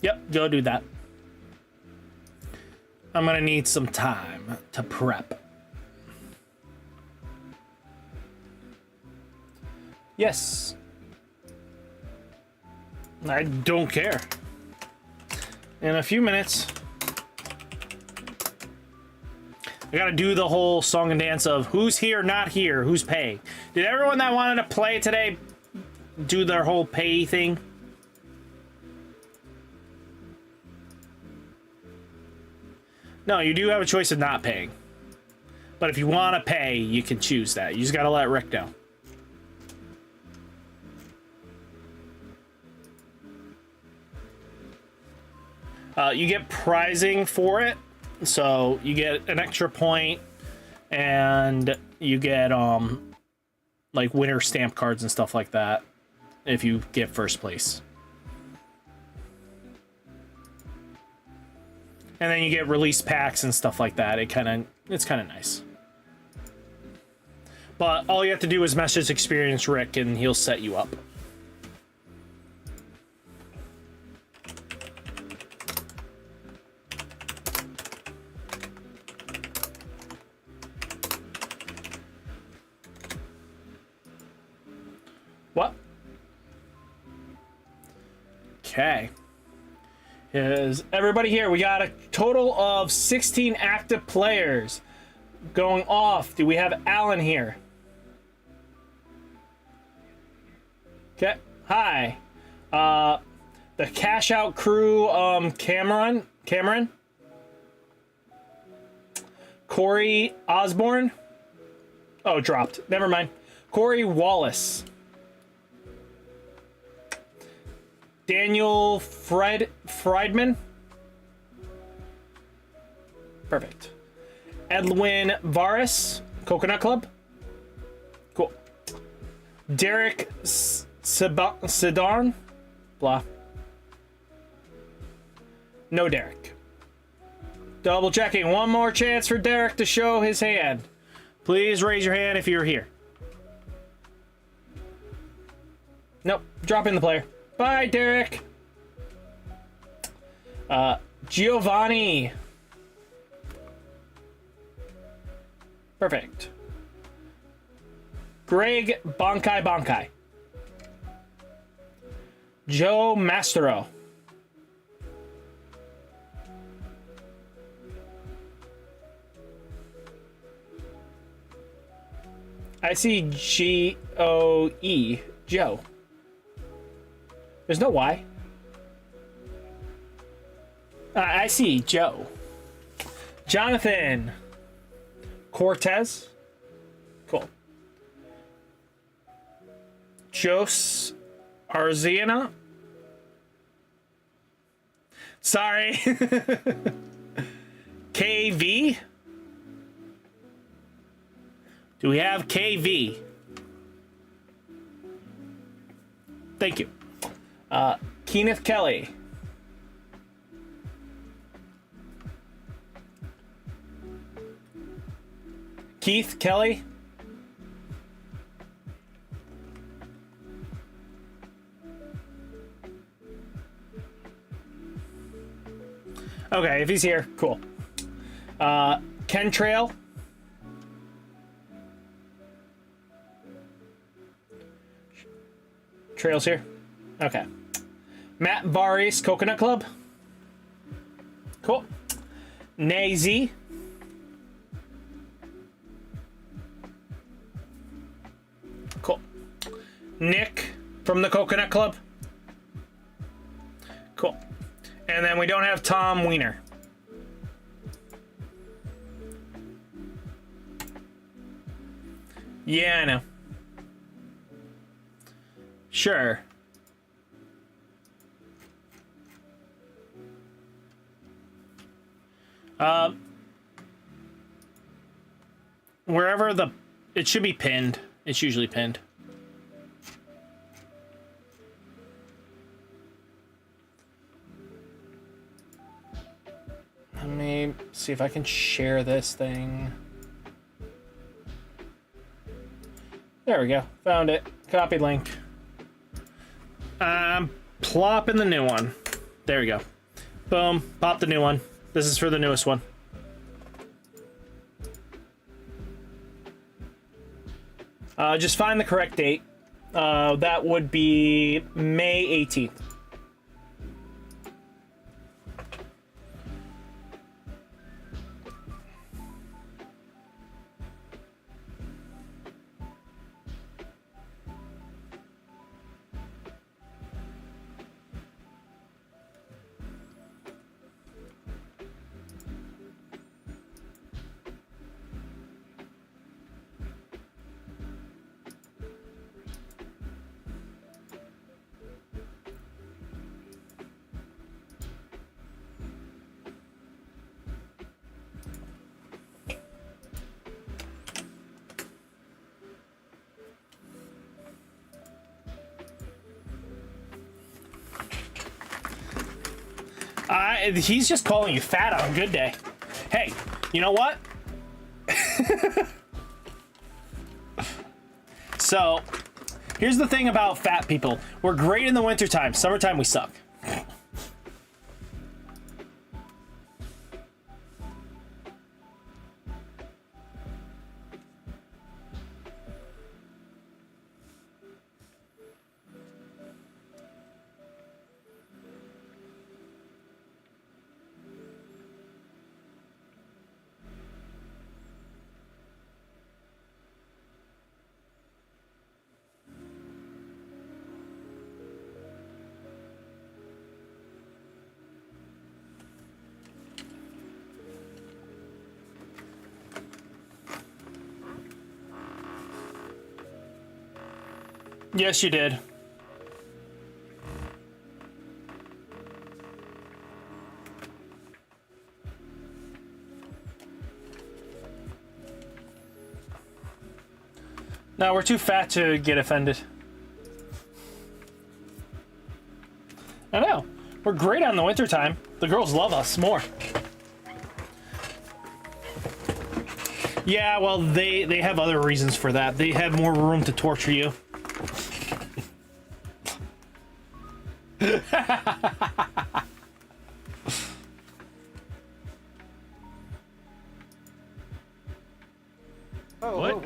Yep, go do that. I'm gonna need some time to prep. Yes. I don't care. In a few minutes, I gotta do the whole song and dance of who's here, not here, who's paying. Did everyone that wanted to play today do their whole pay thing? No, you do have a choice of not paying. But if you want to pay, you can choose that. You just gotta let Rick know. You get prizing for it, so you get an extra point, and you get like winner stamp cards and stuff like that if you get first place. And then you get release packs and stuff like that. It's kind of nice. But all you have to do is message Experience Rick, and he'll set you up. What? Okay. Is everybody here? We got a total of 16 active players going off. Do we have Alan here? Okay. Hi. The Cash Out Crew, Cameron? Corey Osborne? Oh, dropped. Never mind. Corey Wallace. Daniel Friedman. Perfect. Edwin Varis, Coconut Club. Cool. Derek Sedan. Blah. No Derek. Double checking. One more chance for Derek to show his hand. Please raise your hand if you're here. Nope. Drop in the player. Bye, Derek. Giovanni. Perfect. Greg Bonkai. Joe Mastero. I see G-O-E. Joe. There's no Y. I see Joe. Jonathan Cortez. Cool. Jos Arzena. Sorry. KV. Do we have KV? Thank you. Kenneth Kelly. Keith Kelly. Okay, if he's here, cool. Ken Trail. Trail's here. Okay. Matt Varis, Coconut Club. Cool. Nazy. Cool. Nick from the Coconut Club. Cool. And then we don't have Tom Wiener. Yeah, I know. Sure. Wherever it should be pinned. It's usually pinned. Let me see if I can share this thing. There we go. Found it. Copy link. Plop in the new one. There we go. Boom. Pop the new one. This is for the newest one. Just find the correct date. That would be May 18th. He's just calling you fat on a good day. Hey, you know what? So, here's the thing about fat people. We're great in the wintertime. Summertime, we suck. Yes, you did. No, we're too fat to get offended. I know. We're great on the wintertime. The girls love us more. Yeah, well, they have other reasons for that. They have more room to torture you.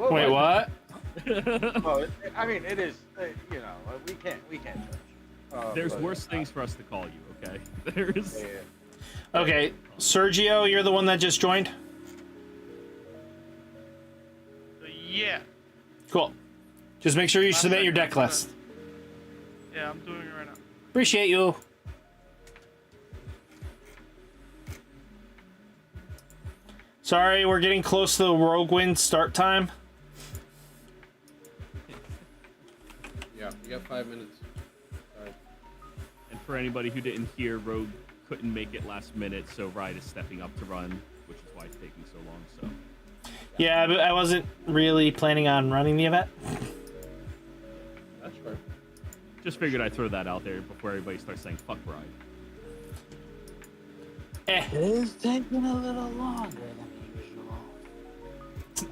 Wait, what? Well, I mean, it is. You know, we can't judge. There's worse things for us to call you. Okay. There's. Yeah. Okay, Sergio, you're the one that just joined? Yeah. Cool. Just make sure you submit your deck list. Yeah, I'm doing it right now. Appreciate you. Sorry, we're getting close to the Rogue Wind start time. Yeah, you got 5 minutes. Sorry. And for anybody who didn't hear, Rogue couldn't make it last minute, so Ride is stepping up to run, which is why it's taking so long. So. Yeah, but I wasn't really planning on running the event. That's fair. Just figured I'd throw that out there before everybody starts saying fuck Ride. It is taking a little longer than usual.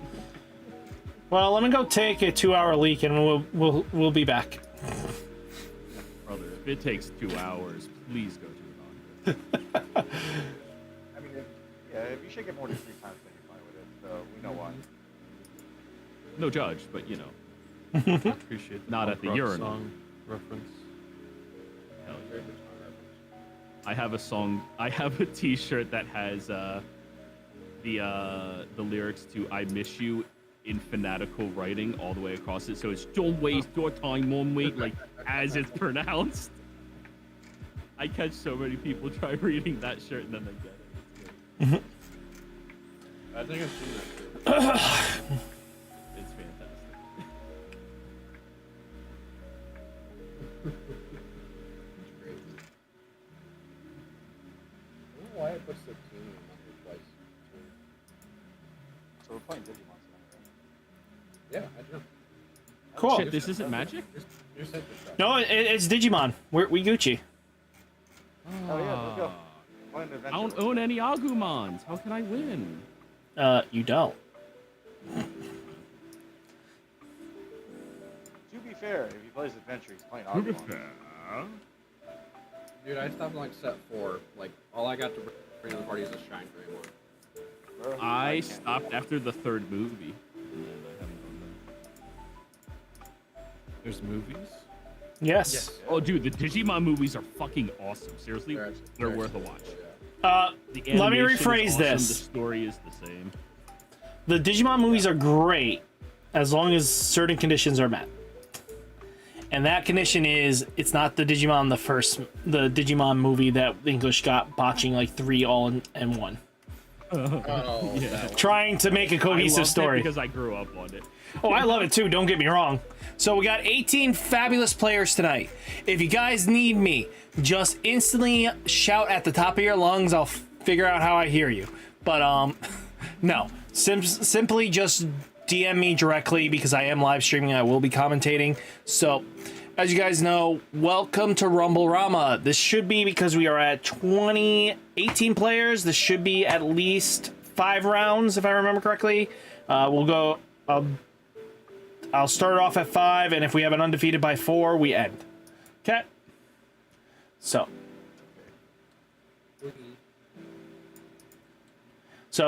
Well, let me go take a 2-hour leak, and we'll be back. Brother, if it takes 2 hours, please go to the doctor. I mean, if you shake it more than 3 times, then you're fine with it. So we know why. No judge, but you know. Appreciate the Not at the punk rock urinal. song reference. Hell yeah. I have a song. I have a T-shirt that has the lyrics to "I Miss You" in fanatical writing all the way across it. So it's "Don't waste your time on me," like as it's pronounced. I catch so many people try reading that shirt and then they get it. I think I've seen that too. It's fantastic. I don't know why I put 16 in my twice. So we're playing Digimon tonight, Yeah, I do. Cool. Shit, this isn't Magic? You're set this up. No, it's Digimon. We Gucci. right? Oh yeah, let's go. Playing I don't own any Agumons. How can I win? You don't. To be fair, if he plays Adventure, he's playing Agumon. Dude, I stopped on like set 4. Like, all I got to bring to the party is a Shine Gray one. Bro, I can't stopped do after the 3rd movie. And then I haven't done There's movies. Yes. that. Oh, dude, the Digimon movies are fucking awesome. Seriously, they're worth a watch. The Let me animation is rephrase awesome, this. The story is the same. The Digimon movies are great as long as certain conditions are met. And that condition is it's not the Digimon movie that English got botching like 3 all in one. Oh, Yeah. Trying to make a I cohesive loved story. it because I grew up on it. Oh, I love it too, don't get me wrong. So we got 18 fabulous players tonight. If you guys need me, just instantly shout at the top of your lungs. I'll figure out how I hear you. But no, simply just DM me directly because I am live streaming. I will be commentating. So as you guys know, welcome to Rumble Rama. This should be, because we are at 18 players, this should be at least 5 rounds if I remember correctly. We'll go, I'll start off at 5, and if we have an undefeated by 4, we end. Okay? So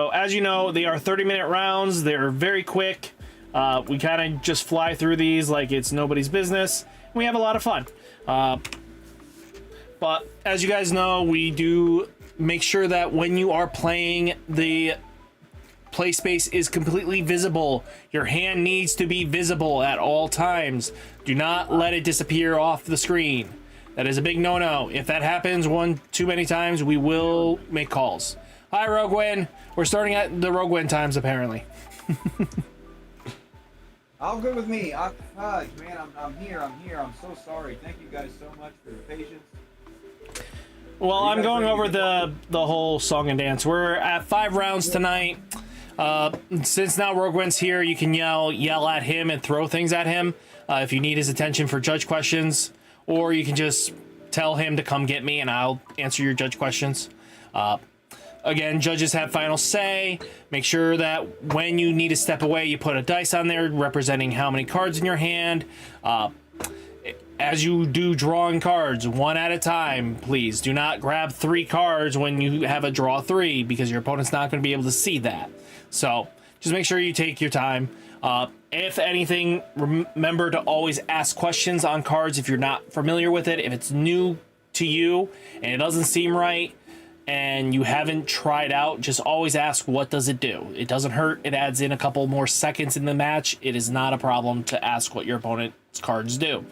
as you know, they are 30-minute rounds. They're very quick. We kind of just fly through these like it's nobody's business. We have a lot of fun. But as you guys know, we do make sure that when you are playing, the play space is completely visible. Your hand needs to be visible at all times. Do not let it disappear off the screen. That is a big no-no. If that happens one too many times, we will make calls. Hi, Roguewin. We're starting at the Roguewin times, apparently. All good with me. Fudge, man, I'm here. I'm so sorry. Thank you guys so much for your patience. Well, I'm going over the whole song and dance. We're at 5 rounds tonight. Since now Roguewin's here, you can yell at him and throw things at him if you need his attention for judge questions, or you can just tell him to come get me and I'll answer your judge questions. Again, judges have final say. Make sure that when you need to step away, you put a dice on there representing how many cards in your hand. As you do drawing cards, 1 at a time, please. Do not grab 3 cards when you have a draw 3, because your opponent's not going to be able to see that. So just make sure you take your time. If anything, remember to always ask questions on cards if you're not familiar with it. If it's new to you and it doesn't seem right, and you haven't tried out, just always ask, what does it do? It doesn't hurt. It adds in a couple more seconds in the match. It is not a problem to ask what your opponent's cards do.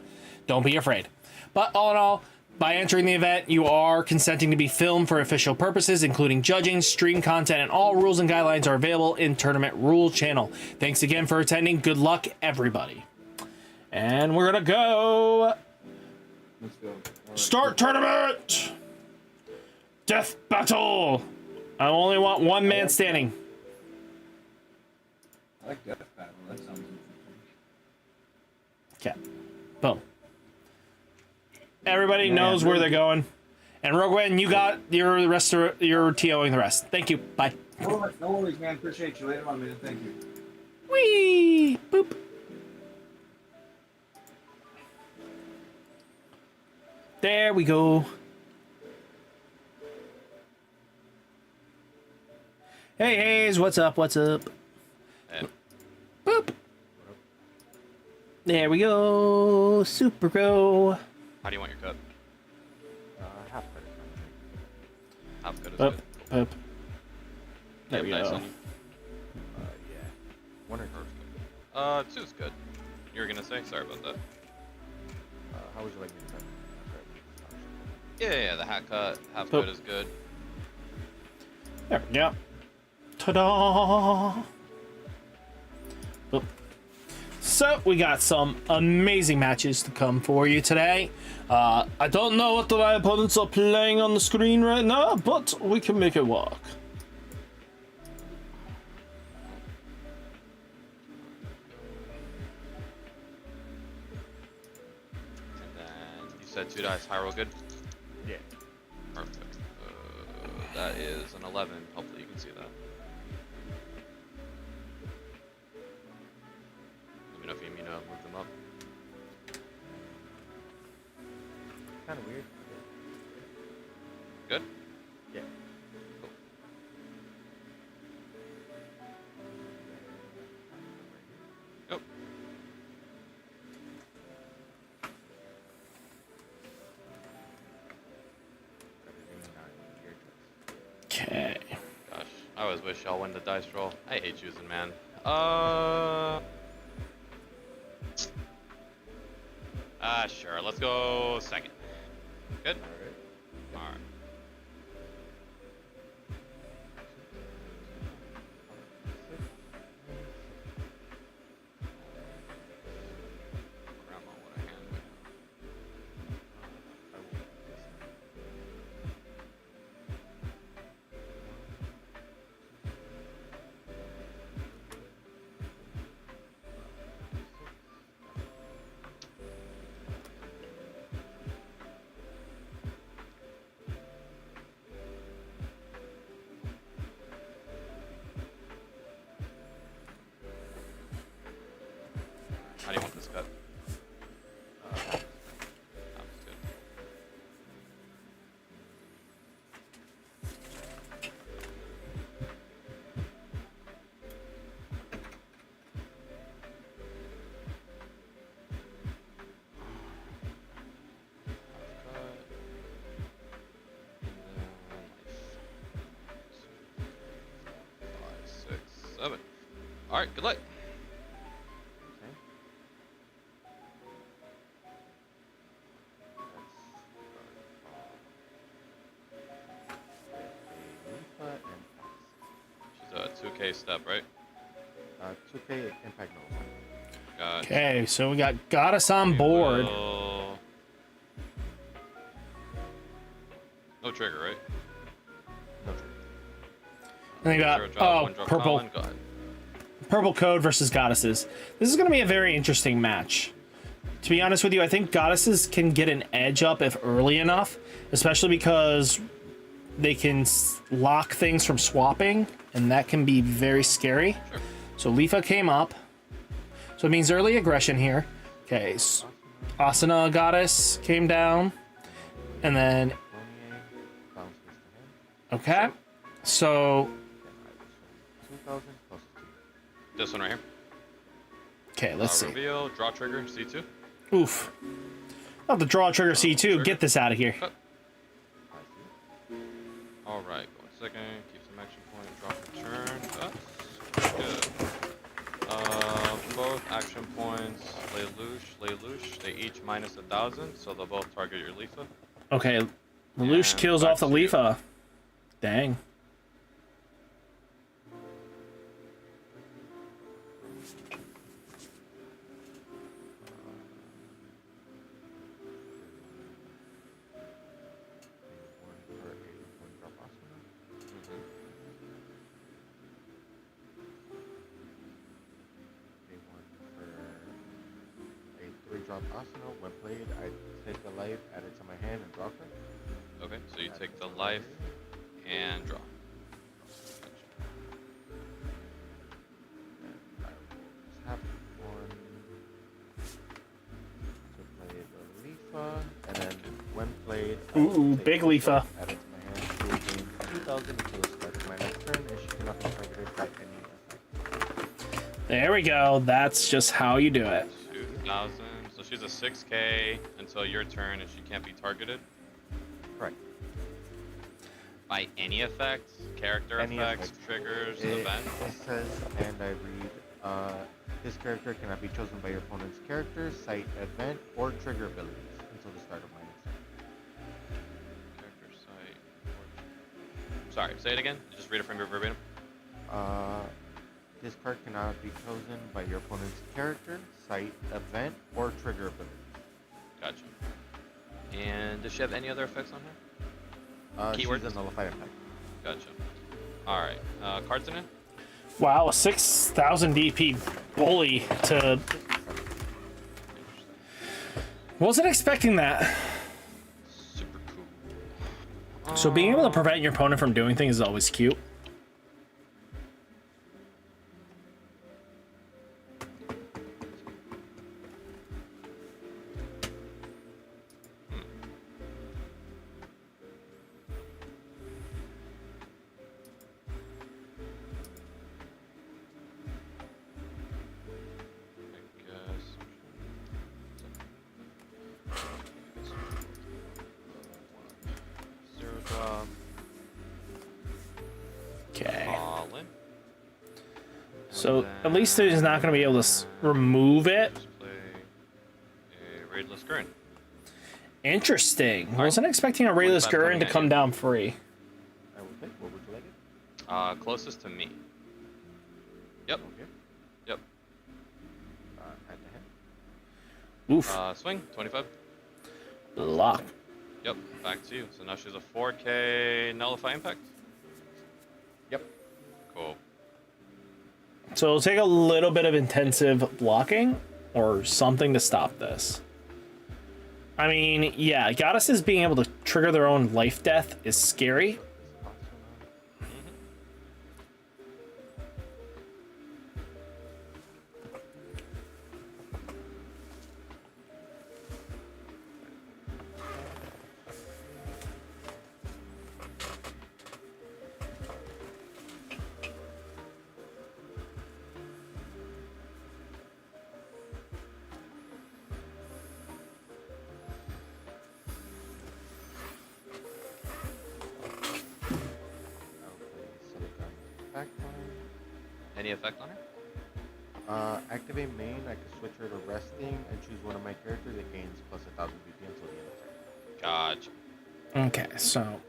Don't be afraid. But all in all, by entering the event, you are consenting to be filmed for official purposes, including judging, stream content, and all rules and guidelines are available in Tournament Rule Channel. Thanks again for attending. Good luck, everybody. And we're gonna go. Let's go. All right. Start tournament! Death battle! I only want 1 man standing. I like Death Battle. That sounds interesting. Okay. Boom. Everybody knows where they're going. And Roguewin, you got your you're TOing the rest. Thank you. Bye. No worries, man. Appreciate you. Later on, man. Thank you. Whee! Boop. There we go. Hey, Hayes, what's up? What's up? Hey. Boop. There we go. Super go. How do you want your cup? half credit. Half good is Up, good. up. There we You have dice go. on you? Yeah. One or Perfect. Two's good. You were gonna say? Sorry about that. how would you like me to cut? Yeah, the hat cut. Half Oh. good is good. There we go. Ta-da! Boop. So we got some amazing matches to come for you today. I don't know what my opponents are playing on the screen right now, but we can make it work. And then you said 2 dice. High roll good? Yeah. Perfect. That is an 11. Hopefully you can see that. Let me know if you mean to move them up. Kind of weird. Good? Yeah. Cool. Yep. Okay. Gosh, I always wish y'all win the dice roll. I hate choosing, man. Sure. Let's go second. Good? Alright. Grandma, what a hand we have. How do you want this cut? That was good. Five, six, seven. All right, good luck. She's a 2K step, right? 2K impact no. Got Okay, so we got us on board. No trigger, right? No trigger. And they got Zero drop, one drop purple common, go ahead. purple code versus goddesses. This is going to be a very interesting match. To be honest with you, I think goddesses can get an edge up if early enough, especially because they can lock things from swapping, and that can be very scary. Sure. So Lifa came up. So it means early aggression here. Okay, Asana goddess came down. And then, okay. So, 2,000 plus 2. This one right here. okay, let's see. Reveal, draw trigger, C2. Oof. Not the draw trigger C2. Get this out of here. Cut. All right, go 1 second. Keep some action point. Drop return. Good. Both action points. Lay Louche. They each minus 1,000, so they'll both target your Lifa. Okay, Lelouch And kills back off the to you. Lifa. Dang. Drop Asana. When played, I take the life, add it to my hand, and draw it. Okay, so you take the life and draw. Gotcha. And I will just have one to play the Lifa, and then when played, I will Ooh, take big the Lifa. life, add it to my hand, she will gain 2,000 until the start of my next turn, and she cannot be targeted by any effect. There we go. That's just how you do it. 2,000. So she's a 6K until your turn, and she can't be targeted Correct. by any effects, character Any effects, effect. triggers, It events. says, and I read, this character cannot be chosen by your opponent's character, site, event, or trigger abilities until the start of my next turn. Character site. Sorry, say it again. Just read it from your verbatim. This card cannot be chosen by your opponent's character, site, event, or trigger ability. Gotcha. And does she have any other effects on her? Keywords? She's a nullified impact. Gotcha. All right. Cards in it. Wow, a 6,000 DP bully to... Interesting. Wasn't expecting that. Super cool. So being able to prevent your opponent from doing things is always cute. Okay. Colin. So at least he's not going to be able to remove it. Just play a raidless Gurren. Interesting. I wasn't expecting a rayless 25 Gurren coming to at come you. down free. I will take. What would you like it? Closest to me. Yep. Okay. Yep. Hand to hand. Oof. Swing 25. Lock. Yep. Back to you. So now she's a 4K nullify impact. Yep. Cool. So it'll take a little bit of intensive blocking or something to stop this. I mean, yeah, goddesses being able to trigger their own life death is scary. Any effect on her? Activate main, I can switch her to resting and choose one of my characters that gains plus 1,000 BP until the end of turn. Gotcha. Okay, so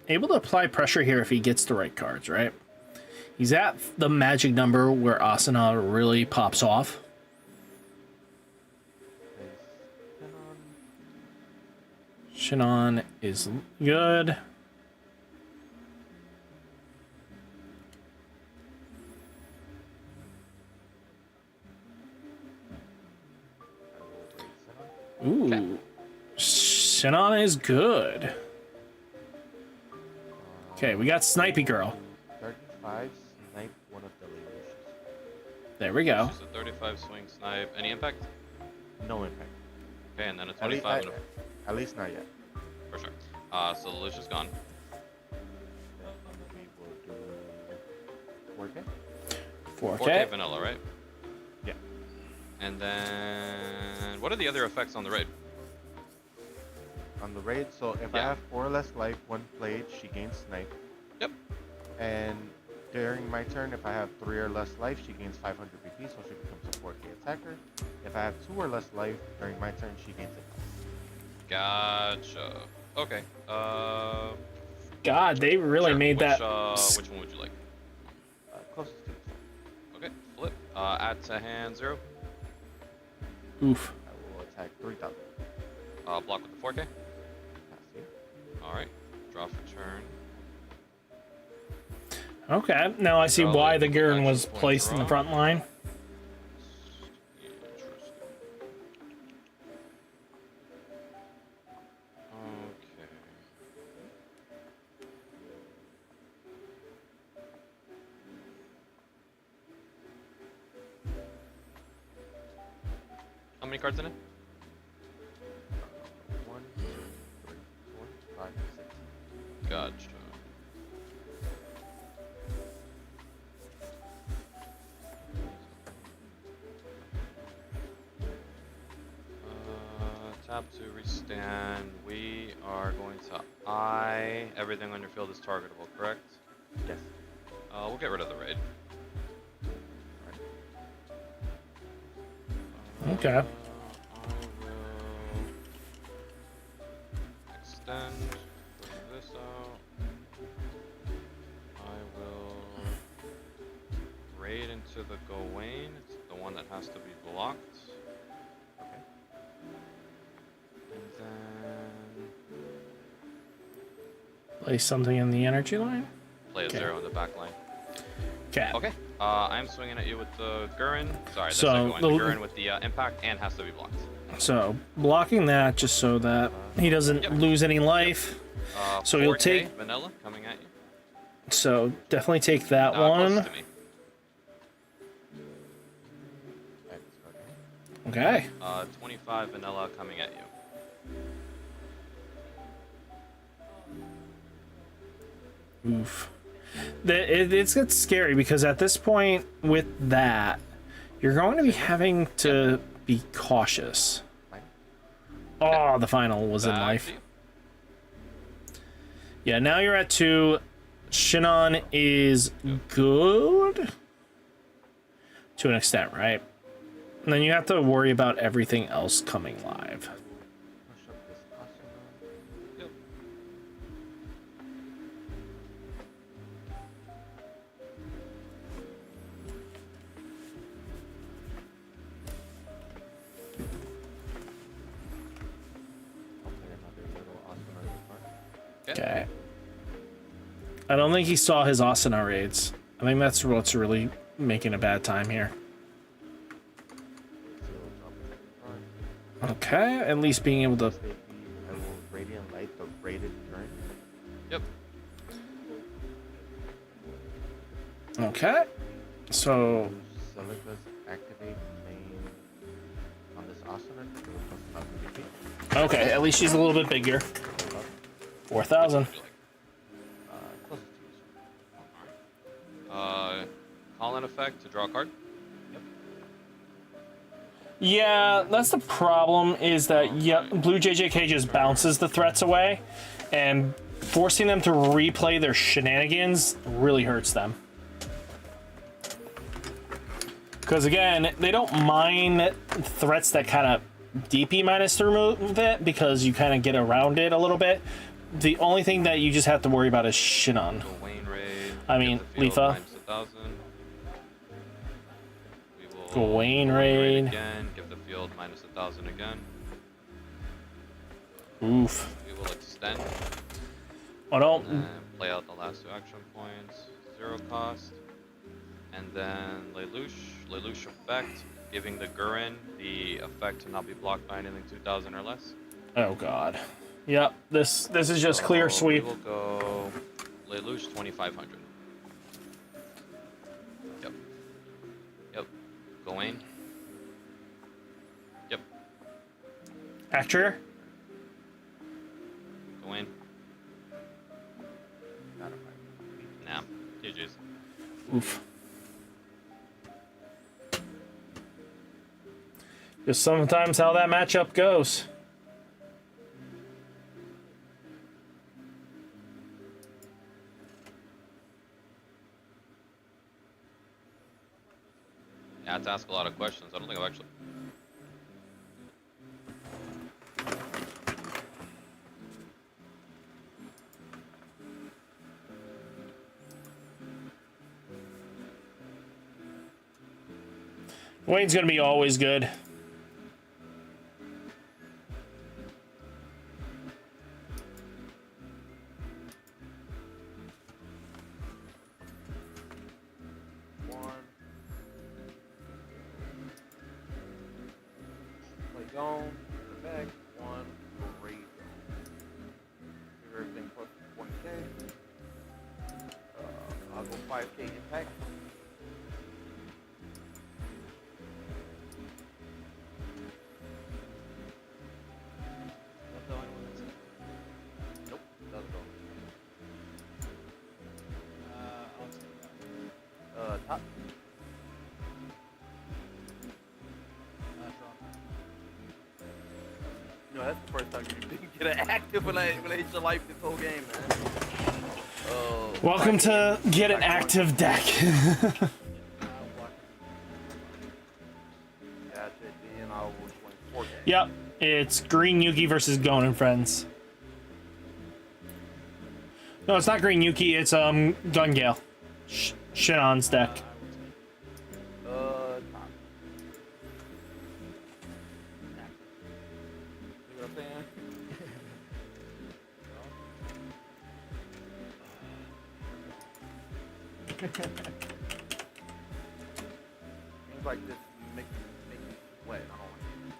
able to apply pressure here if he gets the right cards, right? He's at the magic number where Asuna really pops off. Place Shinon is good. Ooh. Shinon is good. Okay, we got Snipey Girl. 35, snipe one of the leaders. There we go. She's a 35 swing snipe. Any impact? No impact. Okay, and then a At, le- 25 and at least not yet. for sure. So the Lucia's gone. Then we will do 4K. 4K. 4K vanilla, right? Yeah. And then what are the other effects on the raid? On the raid, so if I Yeah. have 4 or less life when played, she gains snipe. Yep. And during my turn, if I have 3 or less life, she gains 500 BP, so she becomes a 4K attacker. If I have 2 or less life during my turn, she gains it. Gotcha. Okay. God, they really Sure. made that. Which one would you like? Closest to it. Okay, flip. Add to hand 0. Oof. I will attack 3,000. Block with the 4K. Pass you. Alright. Draw for turn. Okay, now I see Probably why the the Gurren action was point placed in the draw. front line. Interesting. Okay. How many cards in it? 1, 2, 3, 4, 5, 6. Gotcha. Tap to restand. We are going to eye. Everything on your field is targetable, correct? Yes. We'll get rid of the raid. Okay. I will extend. Bring this out. I will raid into the Gawain. It's the one that has to be blocked. Okay. And then Place something in the energy line. play a Okay. 0 in the back line. Okay. Okay. I'm swinging at you with the Gurren. Sorry, that's So, not going. The the- Gurren with the impact and has to be blocked. So blocking that just so that he doesn't Yep. lose any life. So he'll 4K take- vanilla coming at you. So definitely take that Close one. to me. I discard it. Okay. 25 vanilla coming at you. Oof. It's gets scary because at this point with that, you're going to be having to be cautious. Fine. Oh, the final was in Back life. to you. Yeah, now you're at 2. Shinon is good to an extent, right? And then you have to worry about everything else coming live. Push up this Asuna. Yep. I'll play another little Asuna this part. Okay. I don't think he saw his Asuna raids. I think that's what's really making a bad time here. Zero drop second card. Okay, at least being able to... State I will Radiant Light the rated current. Yep. Okay. So, Use Celica's activate main on this Asuna to do a plus 1000 okay, at least she's a little bit bigger. 4,000. Feel like. Closest to you. Call in effect to draw a card. Yeah, that's the problem, is that Blue JJK just bounces the threats away, and forcing them to replay their shenanigans really hurts them. Because again, they don't mind threats that kind of DP minus to remove it, because you kind of get around it a little bit. The only thing that you just have to worry about is Shinon. So Wayne raid. I mean, give the field Leafa. minus 1,000. We will Gawain raid. again. Give the field minus 1,000 again. Oof. We will extend. Oh, don't. And then play out the last 2 action points. 0 cost. And then Lelouch effect, giving the Gurren the effect to not be blocked by anything 2,000 or less. Oh god. Yep. This is just clear So sweep. We will go Lelouch 2,500. Yep. Yep. Gawain. Yep. Actor. Gawain. Nah. GG's. Oof. Just sometimes how that matchup goes. Yeah, I had to ask a lot of questions. I don't think I've actually. Wayne's gonna be always good. Play Dome, back, 1, great. Give everything plus 20k. I'll go 5k impact. That's the only one that's in. Nope, doesn't go. I'll take that. Top. You know, that's the first time you didn't get an active when I hit your life this whole game, man. Oh. Welcome to get an active deck. Gotcha, then I will swing 4K. Yep. It's Green Yuki versus Gon and Friends. No, it's not Green Yuki, it's Gungale. Shinon's deck. Top. See what I'm saying? Things like this make me sweat. I don't like it.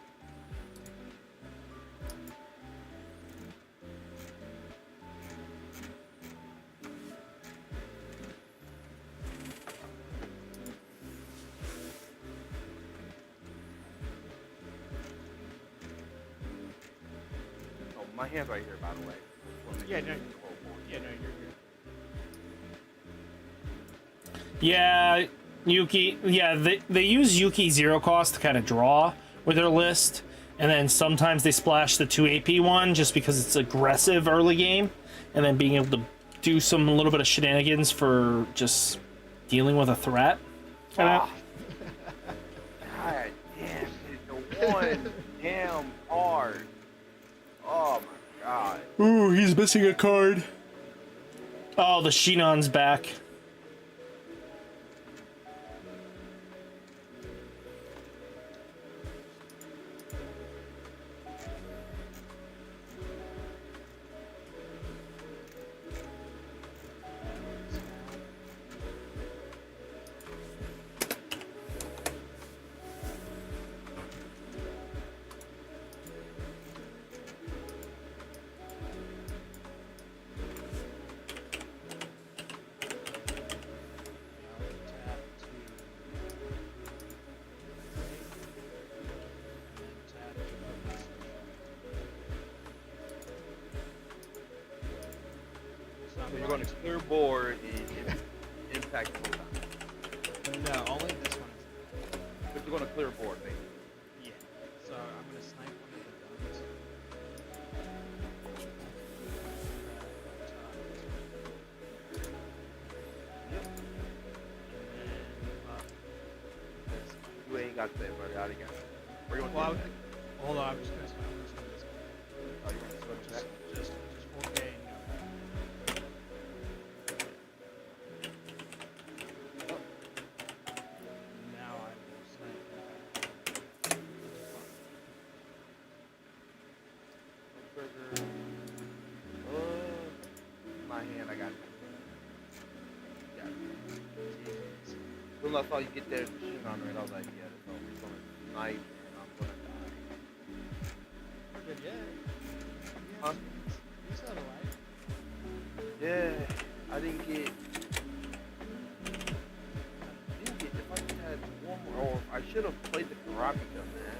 Oh, my hand's right here, by the way. Yeah, no, yeah, no, you're good. Yeah, Yuki. Yeah, they use Yuki zero cost to kind of draw with their list, And then sometimes they splash the 2 AP one just because it's aggressive early game, and then being able to do some a little bit of shenanigans for just dealing with a threat. God damn, it's the one damn card. Oh my god. Ooh, he's missing a card. Oh, the Shinon's back. So you're going to clear board and impact the whole time. No, only this one is. But you're going to clear board, baby. Yeah. So I'm gonna snipe one of the guns. You ain't got that, buddy. I already got it. Where you Well, want to hold on, I'm just gonna snipe this one. Oh, you want to switch that? Just 4K. Now I will snipe. Trigger. My hand, I got it. Got it. As soon as I saw you get that machine on it, I was like, yeah, that's all. We're going to snipe and I'm going to die. Good, yeah. Huh? You still have a life. Yeah, I didn't get. If I had one more, or I should have played the karate gun, man.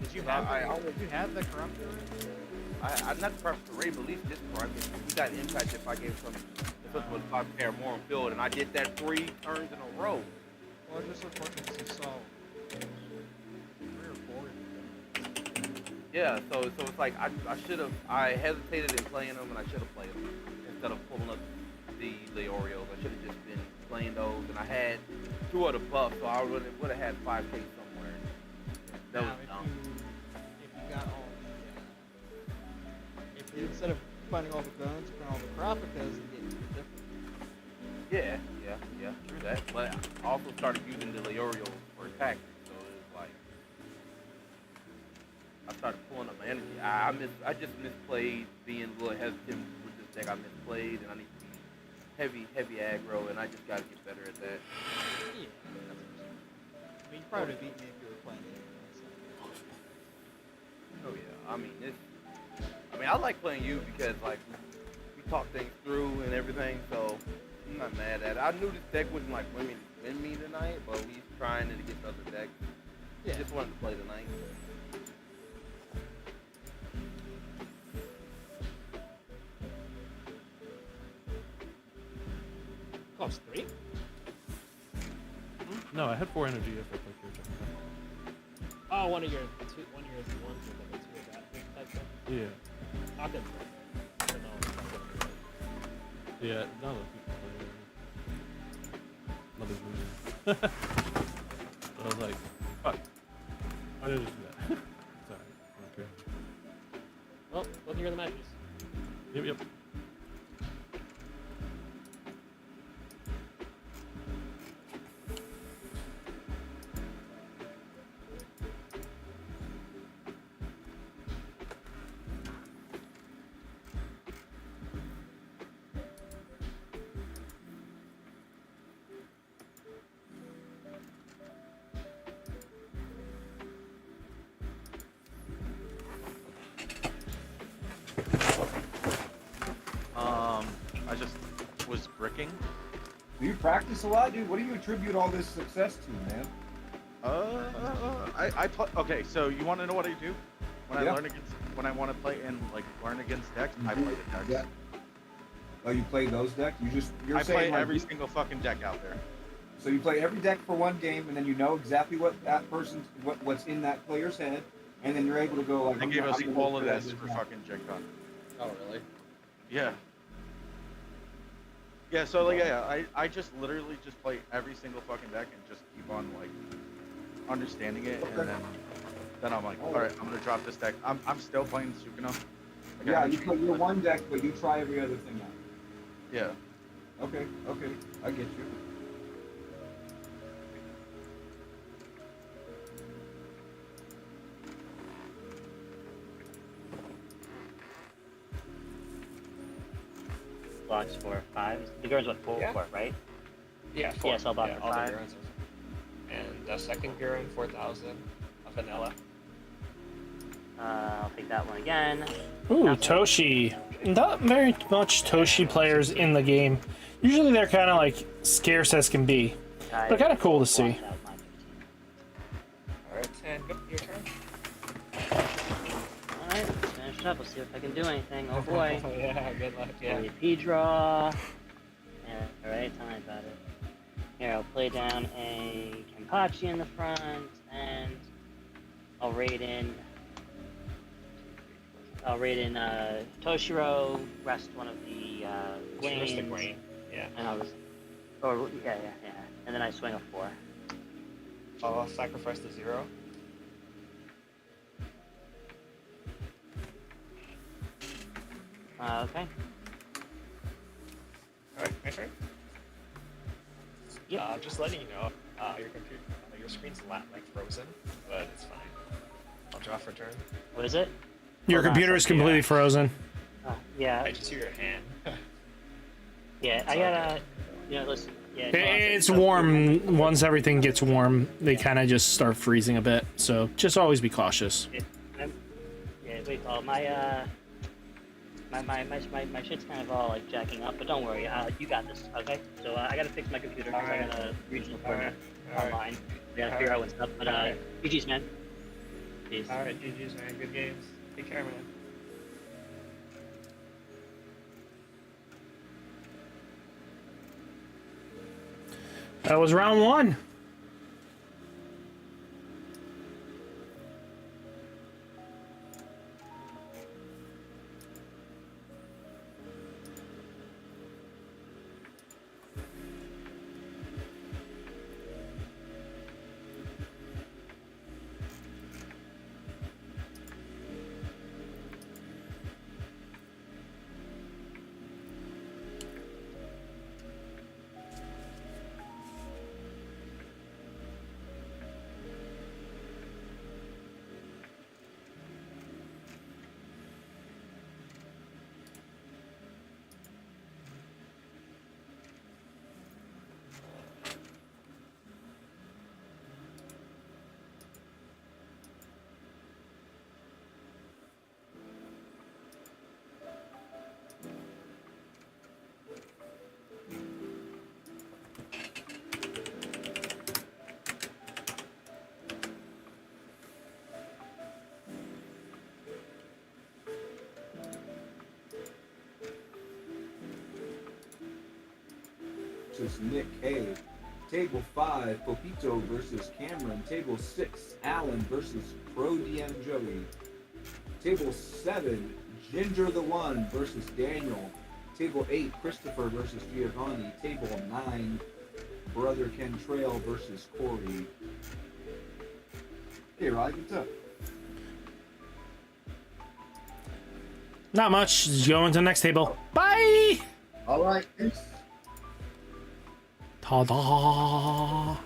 Did you I- have I the, always- did you have the corruptor already? I'm not prepped for Ray, but at least this part, we got impact if I gave some. If it was 5 pair more on field, and I did that 3 turns in a row. Well, just unfortunate because you saw 3 or 4. Yeah, so it's like I should have. I hesitated in playing them, and I should have played them instead of pulling up the Oreos. I should have just been playing those, and I had 2 other buffs, so I would have had 5K somewhere. That was Now, dumb. if you got all the, if you instead of finding all the guns, you find all the Karapikas and get different. Yeah, true that. But I also started using the Leorio for attacking, so it was like I started pulling up my energy. I just misplayed, being a little hesitant with this deck. I misplayed, and I need to be heavy aggro, and I just gotta get better at that. Yeah, that's I mean, you probably would have beat me if you were playing it. Oh yeah, I like playing you because like we talk things through and everything, so I'm not mad at it. I knew this deck wouldn't like win me tonight, but we trying it against other decks. Yeah. Just wanted to play tonight. Cost 3? No, I had 4 energy if I took your turn. Oh, one of your ones with like a 2 of that type thing. Yeah. I could. I don't know. If I could. Yeah, none of the people play. Nobody's losing. So I was like, fuck. I didn't just do that. Sorry. Okay. Well, let's hear the matches. Yep. I just was bricking. Do you practice a lot, dude? What do you attribute all this success to, man? Okay, so you want to know what I do when Yeah. when I want to play and like learn against decks? I play the decks. Yeah. Oh, you play those decks? You're I saying play like, every single fucking deck out there. So you play every deck for one game, and then you know exactly what that person's what's in that player's head, and then you're able to go like. They I'm gave gonna- us I'm gonna all look of for that this for now. fucking Gen Con. Oh, really? Yeah. Yeah, so like, yeah, I just literally just play every single fucking deck and just keep on like understanding it, Okay. and then I'm like, all right, I'm gonna drop this deck. I'm still playing Sukino. Like, Yeah, I you mentioned, play your like, one deck, but you try every other thing out. Yeah. Okay, I get you. Blocks 4 or 5. The Gurn's what, 4, Yeah. right? Yeah, 4. Yeah, so about all the 5. Gurons. And the second Guron, 4,000. A vanilla. I'll take that one again. Ooh, Not bad. Toshi. Not very much Toshi players in the game. Usually they're kind of like scarce as can be. But kind of cool to see. Blocked out my 15. Alright, and go, your turn. Alright, let's finish up. Let's see if I can do anything. Oh boy. Yeah, good luck. Yeah. P draw. Yeah, alright, tell me about it. Here, I'll play down a Kenpachi in the front, and I'll raid in Toshiro, rest one of the Where's the Gwains, grain? Yeah. and I'll just, or yeah, and then I swing a 4. I'll sacrifice the 0. Okay. Alright, my turn. Yep. Just letting you know, your computer, your screen's like frozen, but it's fine. I'll draw for turn. What is it? Your Hold on a computer is second. completely frozen. Yeah, I just hear your hand. yeah. I gotta, listen. Yeah. It's warm. Once everything gets warm, they kind of just start freezing a bit. So just always be cautious. Yeah, wait, my shit's kind of all like jacking up, but don't worry, you got this, okay? So I gotta fix my computer because I got a regional tournament online. We gotta figure out what's up, but GG's, man. Peace. Alright, GG's, man. Good games. Take care, man. That was round 1. Versus Nick A. Table 5, Popito versus Cameron. Table 6, Alan versus Pro DM Joey. Table 7, Ginger the One versus Daniel. Table 8, Christopher versus Giovanni. Table 9, Brother Kentrail versus Corey. Hey, Rod, what's up? Not much. Just going to the next table. Bye! All right, peace. Ta-da!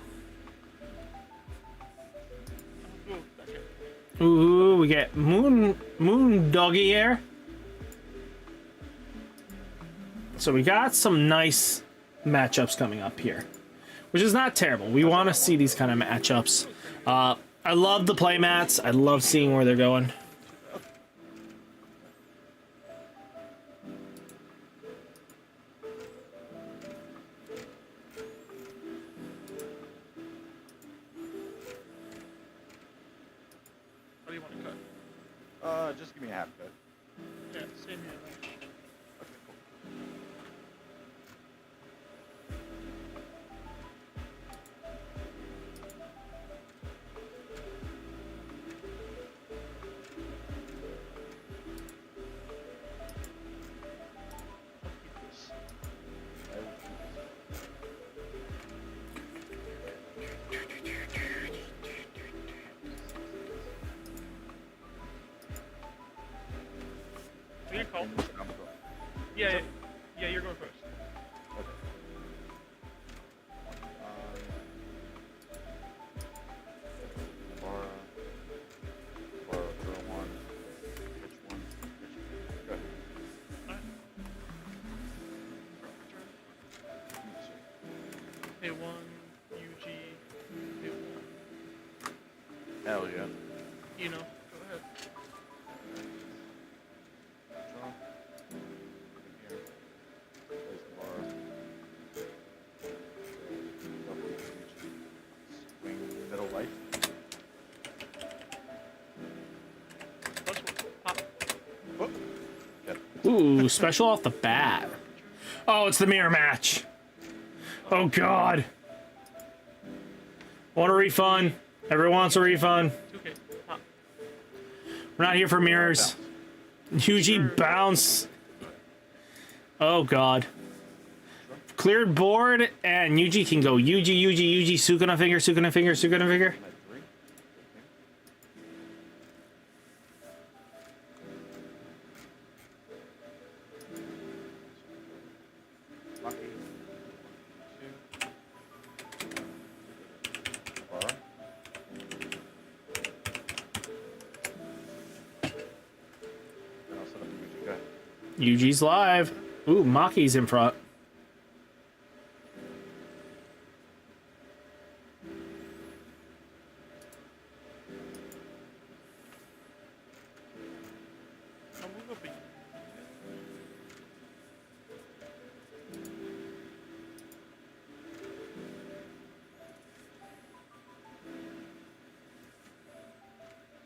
Ooh, we get Moon Doggy here. So we got some nice matchups coming up here, which is not terrible. We want to see these kind of matchups. I love the play mats. I love seeing where they're going. What do you want to cut? Just give me a half cut. Yeah, same here. Okay, cool. and I'm going. Yeah, yeah, you're going first. Okay. Laura, draw one. Pitch one. Pitch. Go ahead. Alright. A1, UG, A1. Hell yeah. You know, go ahead. Draw. Here. Place Laura. Double reach. Swing middle life. Plus one. Pop. Ooh, special off the bat. Oh, it's the mirror match. Oh god. Want a refund? Everyone wants a refund. 2K. Pop. We're not here for mirrors. UG bounce. Oh god. Cleared board, and UG can go UG, Sukuna finger, Sukuna finger, Sukuna finger. At 3. Lucky. 2. Laura. Then I'll set up the UG. Go ahead. UG's live. Ooh, Maki's in front. I'll move up a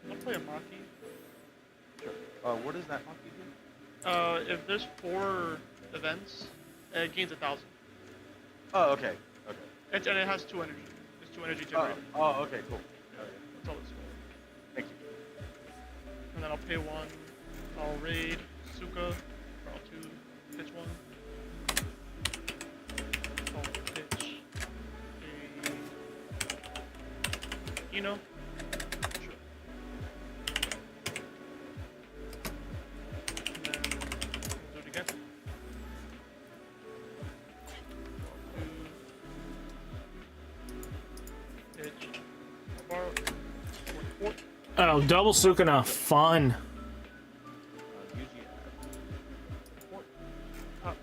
I'll play a Maki. Sure. What does that monkey do? If there's 4 events, it gains 1,000. Oh, okay. Okay. And it has 2 energy. There's 2 energy Oh, generated. okay, cool. Okay. That's all it's for. Thank you. And then I'll pay 1. I'll raid Suka. Draw 2. Pitch 1. I'll pitch a Eno. Sure. And then we'll do it again. 2. Pitch. I'll borrow. 4. Oh, double Sukuna. Fun. UG. Pop.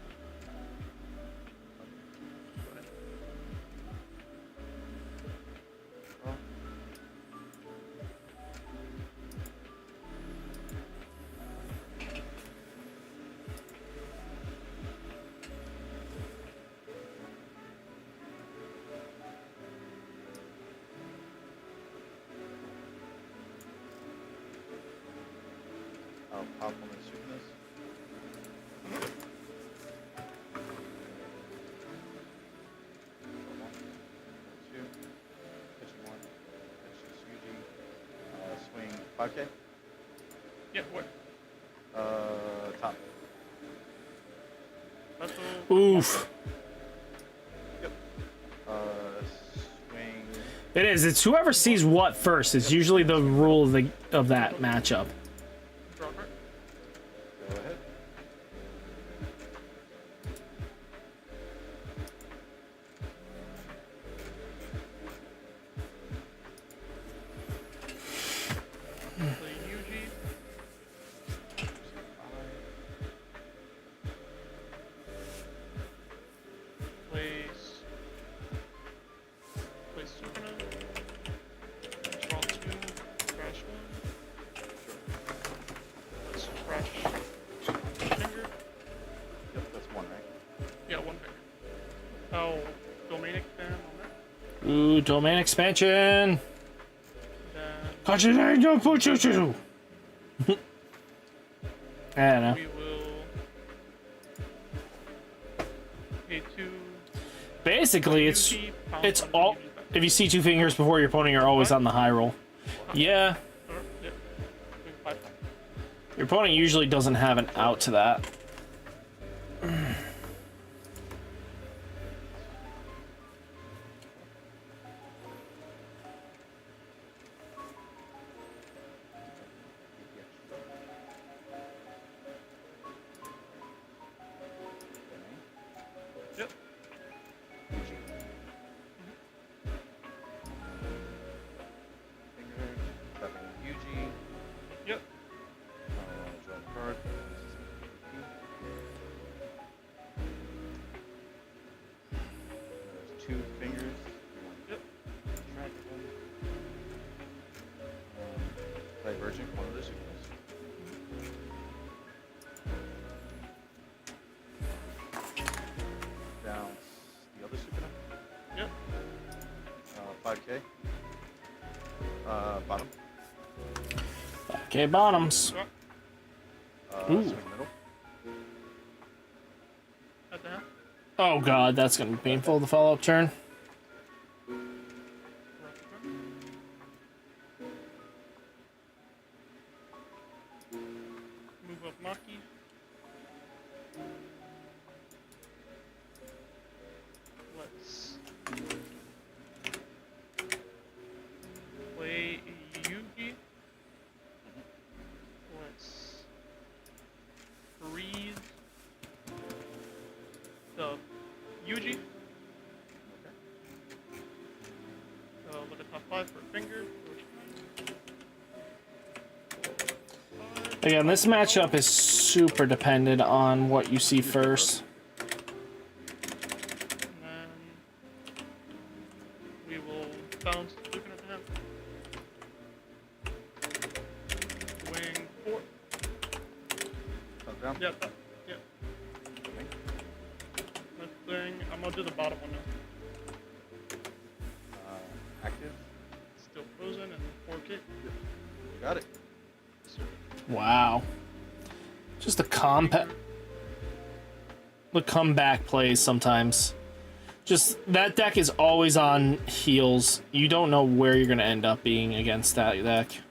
Oh. I'll pop one of the Sukunas. Draw 1. 2. Pitching 1. Pitch UG. Swing 5K. Yeah, what? Top. Special. Oof. Yep. Swing. It is. It's whoever sees what first. It's usually the rule of that matchup. Draw a card. Go ahead. Play UG. Place Sukuna. Draw 2. Crash 1. Let's crash. Finger. Yep, that's 1, right? Yeah, 1 finger. Oh, domain expand on that. Ooh, domain expansion. Then I don't know. we will pay 2. Basically, it's all. If you see 2 fingers before your opponent, you're always on the high roll. Yeah, Yeah. 5. your opponent usually doesn't have an out to that. Yep. Finger, tapping UG. Yep. Draw a card. There's 2 fingers. Yep. Track them. Divergent, one of the supers. Down the other super. Yep. 5K. Bottom. Okay, bottoms. Ooh. Swing middle. At the hand. Oh god, that's gonna be painful, the follow-up turn. Move up Maki. Let's play Yugi. Let's freeze the Yugi. Look at top 5 for a finger. Again, this matchup is super dependent on what you see first. And then we will bounce looking at the hand. Wing 4. Thumbs down. Yeah, yeah. Next thing, I'm gonna do the bottom one now. Active. Still frozen and 4K. You got it. Wow. Just the comeback plays sometimes. Just that deck is always on heels. You don't know where you're gonna end up being against that deck.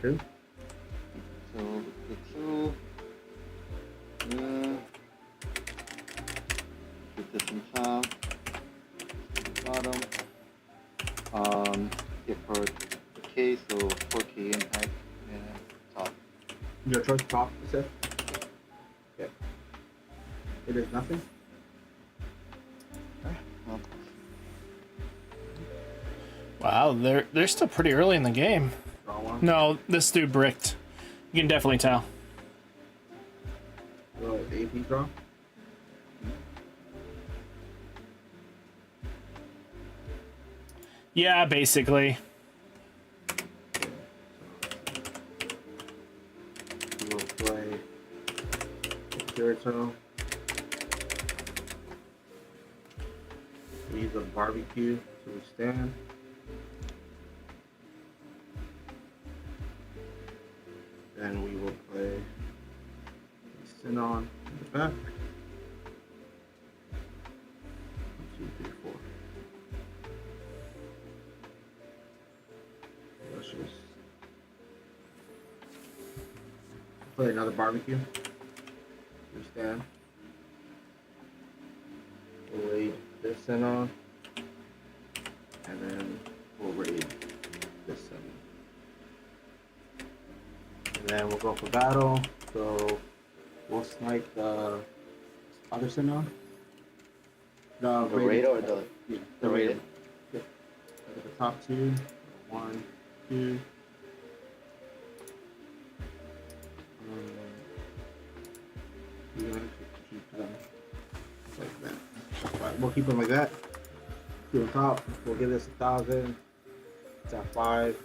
So the 2. Keep this in top. Bottom. Get for the K, so 4K impact and top. Your choice top, you said? Okay. It is nothing? Well, Wow, they're still pretty early in the game. Draw one. No, this dude bricked. You can definitely tell. Well, AP draw. Yeah, basically. We will play Kirito. Use a barbecue to withstand. Then we will play Sinon in the back. 1, 2, 3, 4. Let's just play another barbecue. We stand. We'll raid this Sinon. And then we'll raid this Sinon. And then we'll go for battle. So we'll snipe the other Sinon. The raid or the raid. Yep. Look at the top 2. 1, 2. We're gonna keep them like that. Right, we'll keep them like that. To the top, we'll give this 1,000. It's at 5.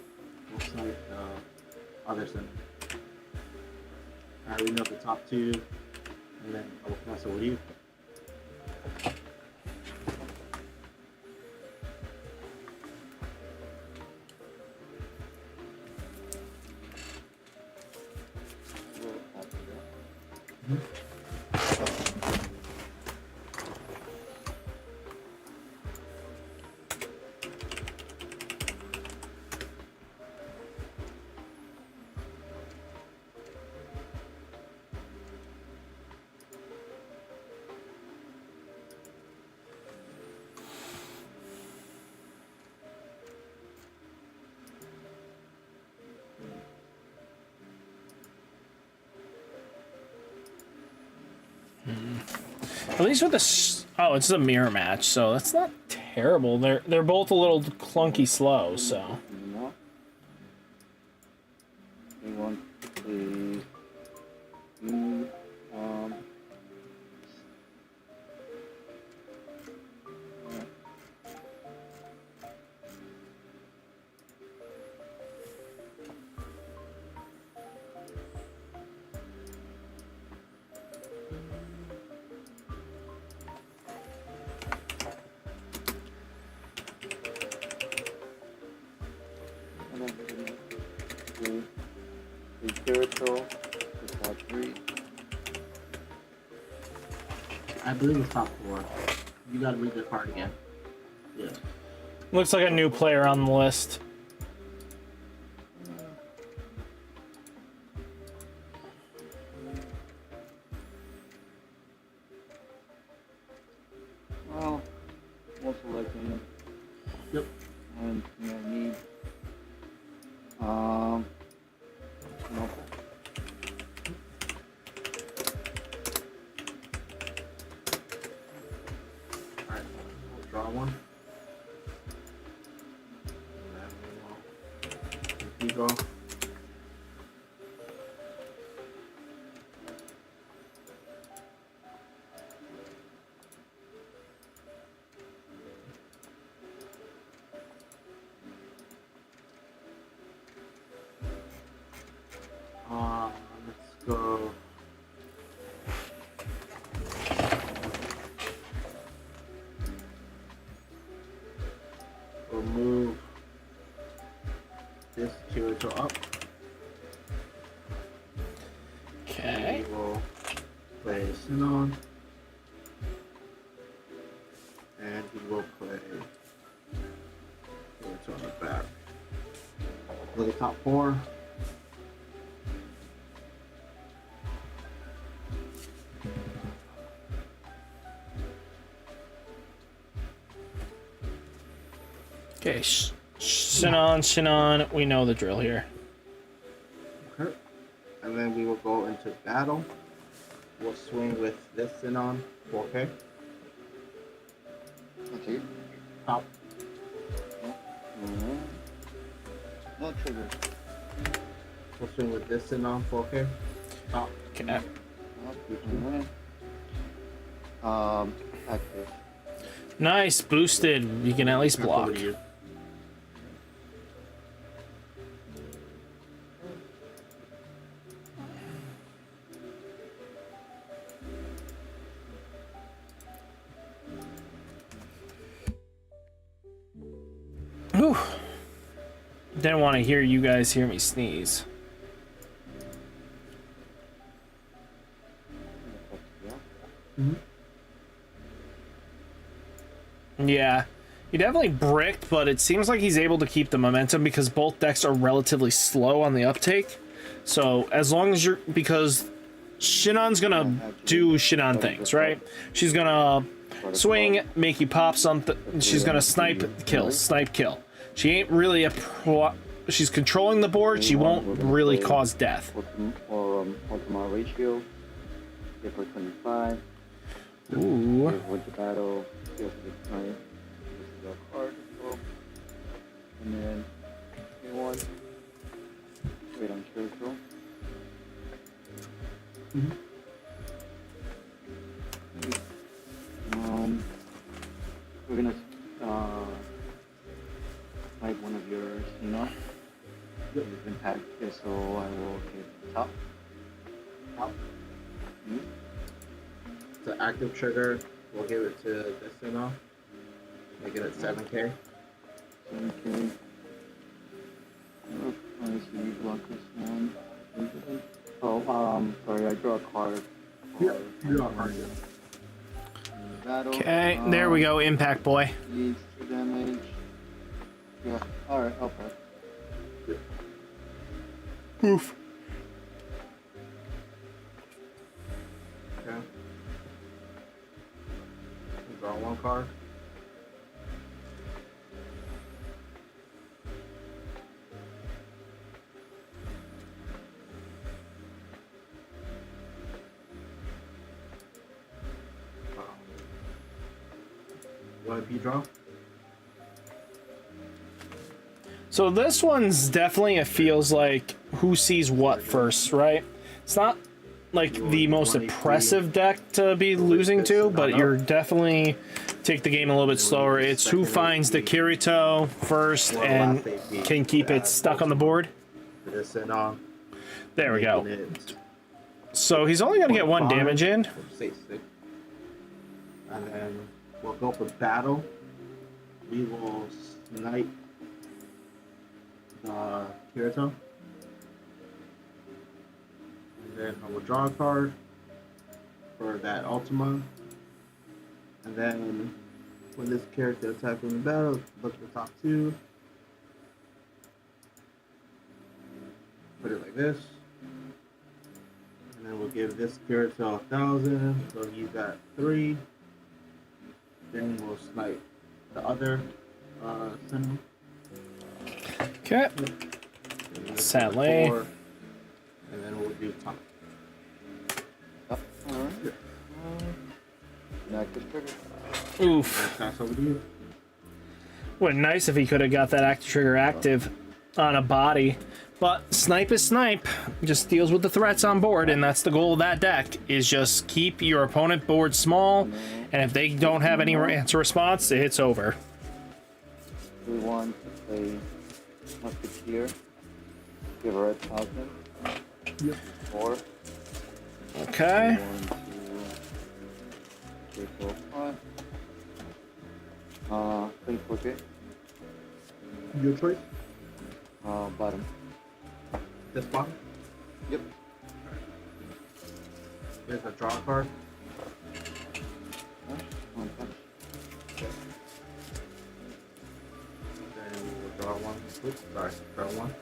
We'll snipe the other center. Alright, we know the top 2, and then I will pass it with you. At least with oh, it's a mirror match, so that's not terrible. They're both a little clunky slow, so. We want the spiritual, the top 3. I believe it's top 4. You gotta read the card again. Yeah. Looks like a new player on the list. Well, we'll select him. Yep. And you know, need no. Alright, we'll draw one. You go. Let's go. We'll move this Kirito up. Okay. We will play Sinon. And we will play Kirito on the back. Look at top 4. Okay, Shinon, we know the drill here. Okay. And then we will go into battle. We'll swing with this Sinon, 4K. Okay. Top. No trigger. We'll swing with this Sinon, 4K. Top. Okay. Active. Nice, boosted. You can at least block. Whew. Didn't want to hear you guys hear me sneeze. Yeah, he definitely bricked, but it seems like he's able to keep the momentum because both decks are relatively slow on the uptake. So as long as you're, because Shinon's gonna do Shinon things, right? She's gonna swing, make you pop something. She's gonna snipe, kill, snipe, kill. She ain't really a pro. She's controlling the board. She won't really cause death. Ultimate ratio. For 25. Ooh. With the battle. This is our card. And then one. Wait on spiritual. We're gonna fight one of yours, you know? Yep. Impact this, so I will hit top. Top. It's an active trigger. We'll give it to this now. Make it at 7K. 7K. I see you block this one. Oh, sorry, I draw a card. Yeah, you draw a card, yeah. Okay, there we go, impact boy. Needs 2 damage. Yeah, alright, okay. Yeah. Poof. Okay. Draw 1 card. IP draw. So this one's definitely, it feels like who sees what first, right? It's not like the most impressive deck to be losing to, but you're definitely take the game a little bit slower. It's who finds the Kirito first and can keep it stuck on the board. This and on. There we go. So he's only going to get 1 damage in. And then we'll go for battle. We will snipe the Kirito. And then I will draw a card for that Ultima. And then when this character attacks in the battle, look at the top 2. Put it like this. And then we'll give this Kirito 1,000. So he's got 3. Then we'll snipe the other symbol. Okay. Sadly. 4, and then we'll do top. Oof. Pass over to you. Would nice if he could have got that active trigger active on a body. But snipe is snipe. Just deals with the threats on board, and that's the goal of that deck, is just keep your opponent board small, and if they don't have any answer response, it's over. We want to play Musketeer. Give her 1,000. Yep. 4. Okay. 1, 2, 3, 4, 5. Play 4K. Your choice. Bottom. This bottom? Yep. Here's a draw card. One punch. Then we'll draw 1. Oops, sorry. Draw 1.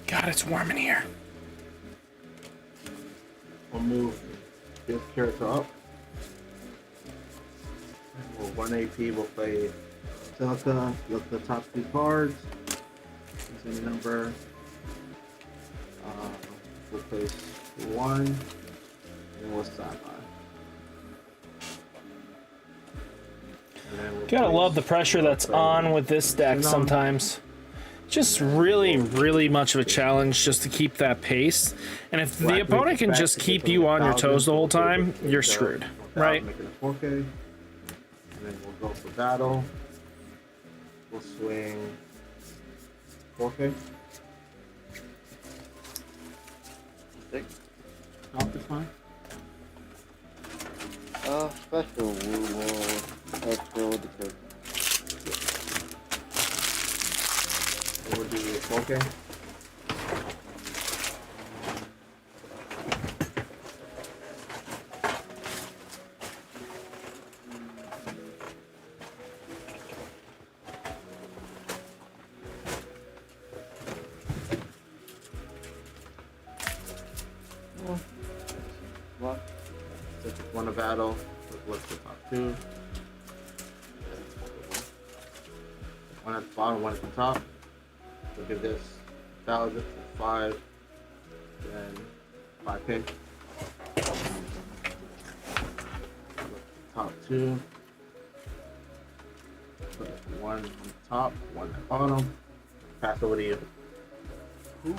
God, it's warm in here. We'll move this character up. We'll 1 AP, we'll play Silica, look at the top 2 cards. Use any number. We'll place 1, and we'll standby. Gotta love the pressure that's on with this deck sometimes. Just really, really much of a challenge just to keep that pace. And if the opponent can just keep you on your toes the whole time, you're screwed, right? Make it a 4K. And then we'll go for battle. We'll swing 4K. 6. Off this time. Special. We will special the character. We'll do 4K. One. Just one a battle. Let's look at the top 2. One at the bottom, one at the top. We'll give this 1,000 for 5, then 5K. Top 2. Put 1 on the top, 1 at the bottom. Pass over to you. Ooh.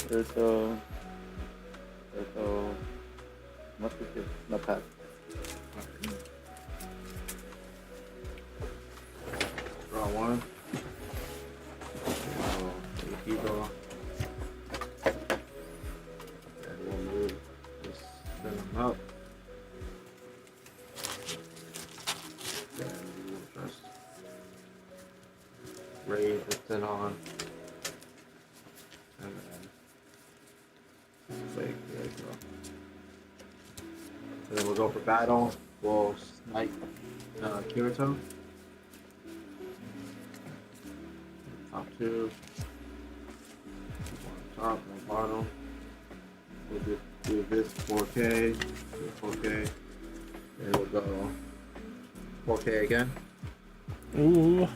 There's a musketeer, not pass. Draw 1. AP draw. And we'll move this thing up. Then we'll just raise this thing on. And then there you go. And then we'll we'll go for battle. We'll snipe Kirito. Top 2. One top, one bottom. We'll do this 4K, 4K, and we'll go 4K again. Ooh.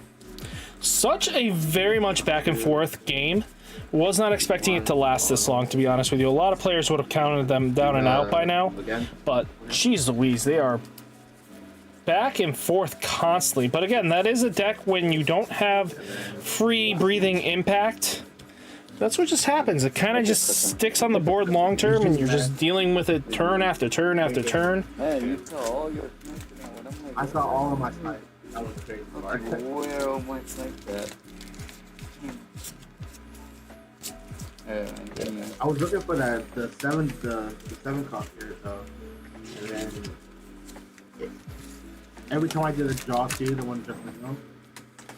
Such a very much back and forth game. Was not expecting it to last this long, to be honest with you. A lot of players would have counted them down and out by now. But, geez Louise, they are back and forth constantly. But again, that is a deck when you don't have free breathing impact. That's what just happens. It kind of just sticks on the board long term, and you're just dealing with it turn after turn after turn. Man, you saw all your snipes. I saw all of my snipes. That was crazy. Where all my snipes at? I was looking for the 7 cost here, so and then every time I did a draw too, the one just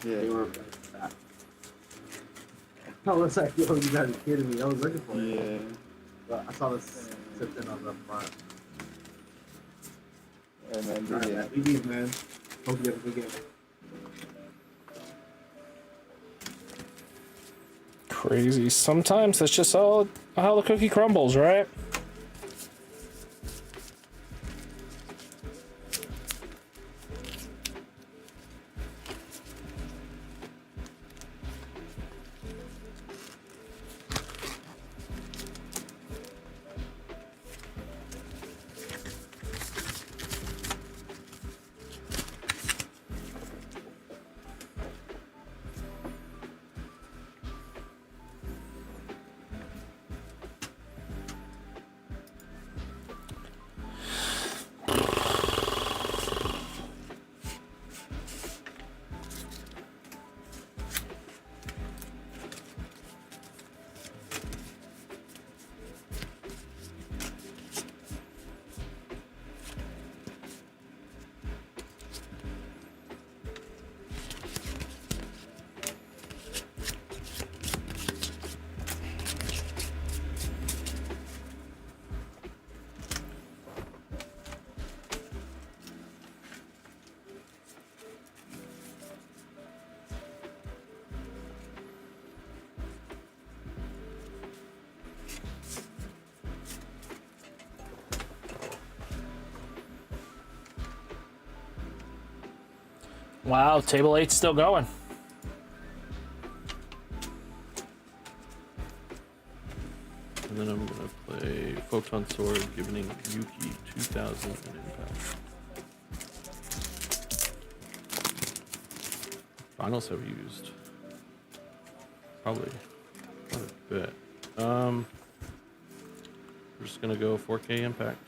they were back. I was like, yo, you guys are kidding me. I was looking for it. Yeah. But I saw this sitting on the front. Yeah, man, Alright, GG's, man. Hope you have a good game. Crazy. Sometimes that's just how the cookie crumbles, right? Wow, table 8's still going. And then I'm gonna play Photon Sword, giving Yuki 2000 in impact. Finals have used probably quite a bit. We're just gonna go 4K impact.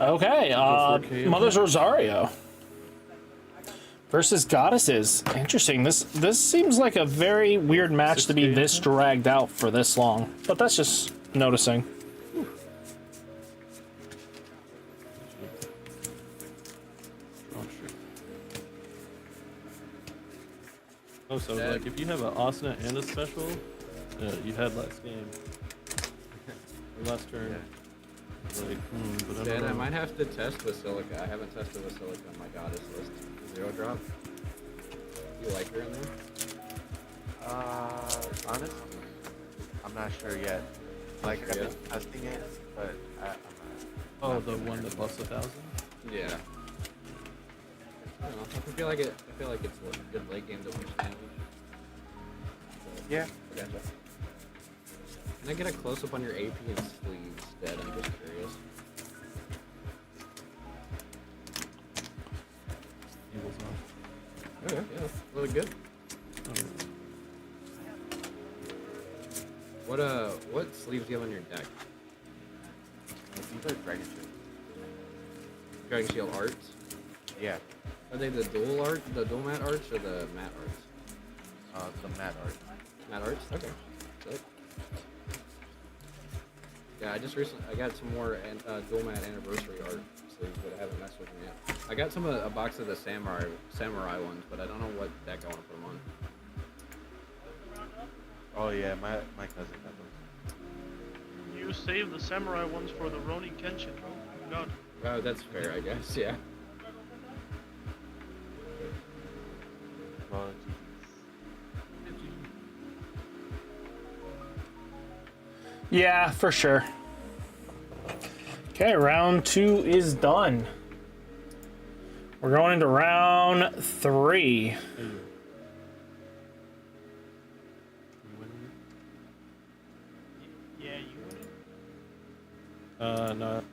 Okay, Mother's Rosario versus Goddesses. Interesting. This seems like a very weird match to be this dragged out for this long, but that's just noticing. Oh, so like if you have an Asuna and a special, you had last game or last turn. Like, but Dan, I might have to test Basilica. I haven't tested Basilica on my goddess list. 0 drop. You like her in there? Honestly, I'm not sure yet. Like, I've been testing it, but I'm not. Oh, the one that busts 1,000? Yeah. I don't know. I feel like it's a good late game to push damage. Yeah. I gotcha. Can I get a close up on your AP and sleeves, Dad? I'm just curious. Evil's off. Okay, yeah, that's really good. What sleeves do you have on your deck? These are Dragon Shield. Dragon Shield arts? Yeah. Are they the dual matte arts or the matte arts? The matte arts. Matte arts? Okay. Sick. Yeah, I got some more dual matte anniversary art sleeves, but I haven't messed with them yet. I got a box of the samurai ones, but I don't know what deck I want to put them on. Oh yeah, my cousin got those. You save the samurai ones for the Ronin Kenshin, bro. God. Oh, that's fair, I guess. Yeah. Well, Yeah, for sure. Okay, round 2 is done. We're going into round 3. Yeah, you win. No.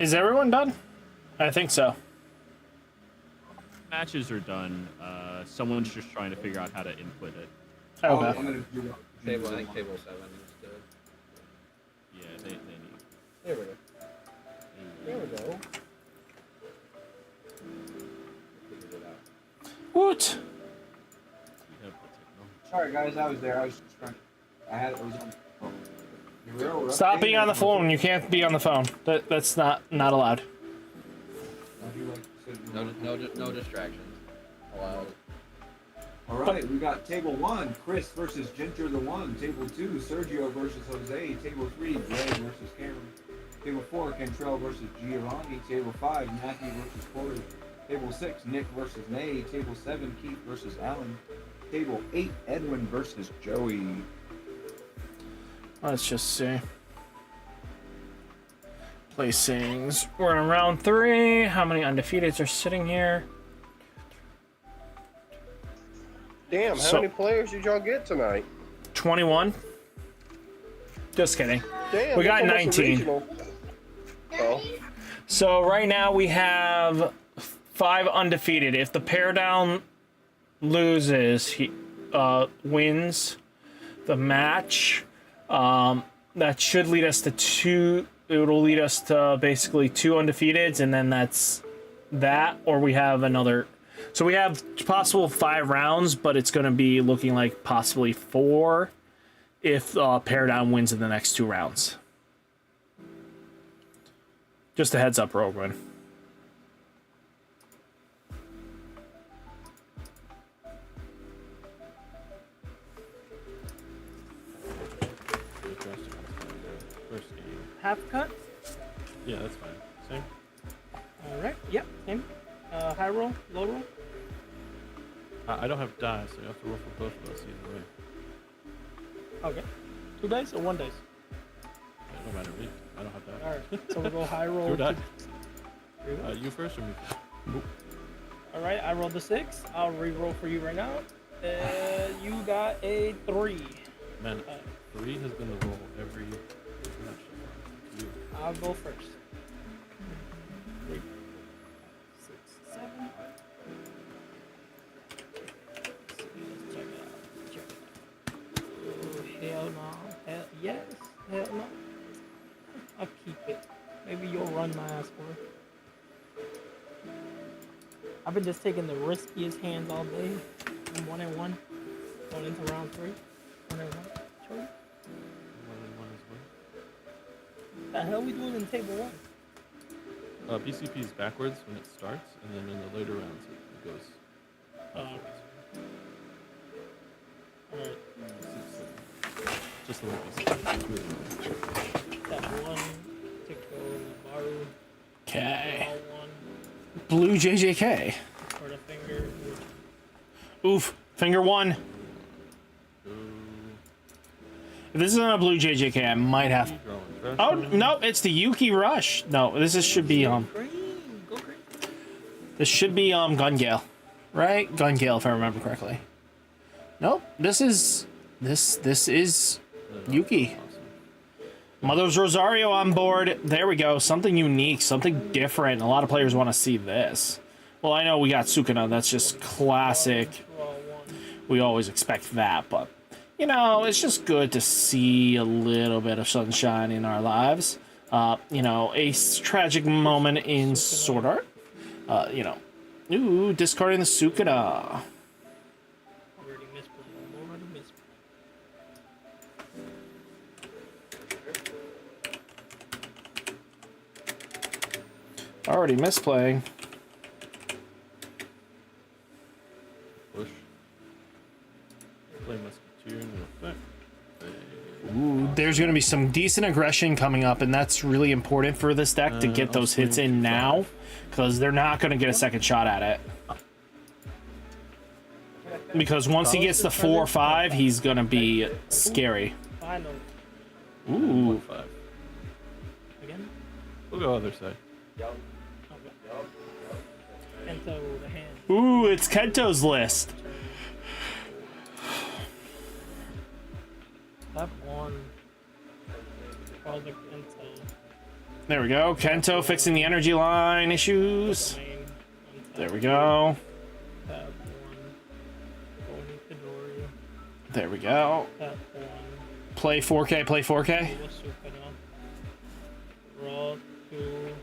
Is everyone done? I think so. Matches are done. Someone's just trying to figure out how to input it. Okay. I'm gonna do Table, I think table 7 is good. Yeah, they need. There we go. There we go. Figured it out. What? Sorry guys, I was there. I was just trying. I was on. Oh. Stop being on the phone. You can't be on the phone. That's not allowed. No distractions allowed. All right, we got table 1, Chris versus Ginger the One. Table 2, Sergio versus Jose. Table 3, Greg versus Cameron. Table 4, Cantrell versus Giovanni. Table 5, Matthew versus Corey. Table 6, Nick versus Nay. Table 7, Keith versus Alan. Table 8, Edwin versus Joey. Let's just see. Placings. We're in round 3. How many undefeateds are sitting here? Damn, how many players did y'all get tonight? 21. Just kidding. Damn, We got that's almost a 19. regional. Oh. So right now we have 5 undefeated. If the pair down loses, he wins the match. That should lead us to 2. It'll lead us to basically 2 undefeateds, and then that's that. Or we have another. So we have possible 5 rounds, but it's going to be looking like possibly 4 if pair down wins in the next 2 rounds. Just a heads up, Rogan. First game. Half cut? Yeah, that's fine. Same? Alright, yep, same. High roll, low roll? I don't have dice, so you have to roll for both of us either way. Okay. 2 dice or 1 dice? It don't matter to me. I don't have dice. Alright, so we'll go high roll. Your die. to- You first or me first? Alright, I rolled the 6. I'll re-roll for you right now. You got a 3. Man, 3 has been the roll every match so far. You. I'll go first. 3, 6, 7. Let's check it out. Check it out. Oh, hell no. Hell yes. Hell no. I'll keep it. Maybe you'll run my ass for it. I've been just taking the riskiest hands all day. I'm 1-1. Going into round 3. 1-1. Sure. 1 and 1 is The hell we doing in table 1? 1. BCP is backwards when it starts, and then in the later rounds it goes Okay. Alright. Just a little BCP. That 1 to go in the Baru. Okay. All 1 Blue JJK. for the finger. Oof. Finger 1. If this isn't a blue JJK, I might have. Oh no, it's the Yuki Rush. No, should be This should be Gun Gale, right? Gun Gale, if I remember correctly. Nope. This is Yuki. Mother's Rosario on board. There we go. Something unique, something different. A lot of players want to see this. Well, I know we got Sukuna. That's just classic. We always expect that, but you know, it's just good to see a little bit of sunshine in our lives. You know, a tragic moment in Sword Art. You know, ooh, discarding the Sukuna. Already misplaying. Push. Play Musketeer in effect. Ooh, there's going to be some decent aggression coming up, and that's really important for this deck to get those hits in now, because they're not going to get a second shot at it. Because once he gets to 4 or 5, he's going to be scary. Ooh. Again? We'll go other side. Kento, the hand. Ooh, it's Kento's list. Have one. Father Kento. There we go. Kento fixing the energy line issues. There we go. Have one. There we go. Have one. Play 4K, play 4K. Draw 2.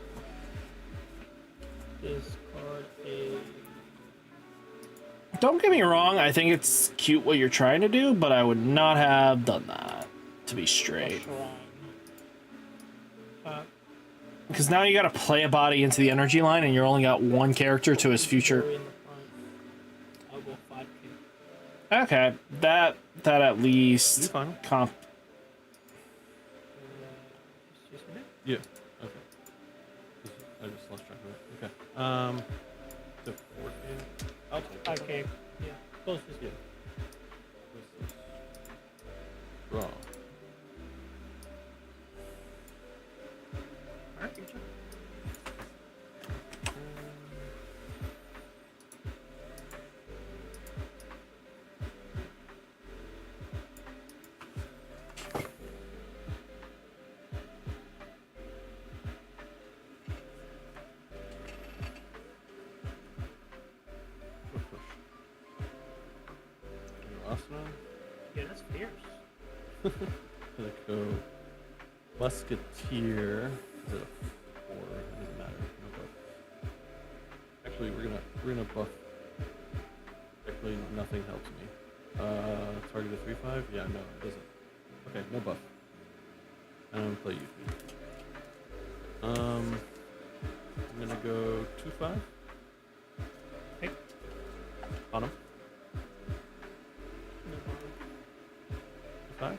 Discard a. Don't get me wrong, I think it's cute what you're trying to do, but I would not have done that, to be straight. Because now you gotta play a body into the energy line, and you're only got one character to his future. I'll go 5K. Okay, that at least comp. Yeah. Okay. I just lost track of it. Okay. So 4K. I'll take 5K. Yeah. Closest. Yeah. Draw. Yeah, that's fierce. Gonna go Musketeer. Is it a 4? It doesn't matter. No buff. Actually, we're gonna buff. Actually, nothing helps me. Target a 3/5? Yeah, no, it doesn't. Okay, no buff. I'm gonna play you. I'm gonna go 2/5. Okay. On him. 5.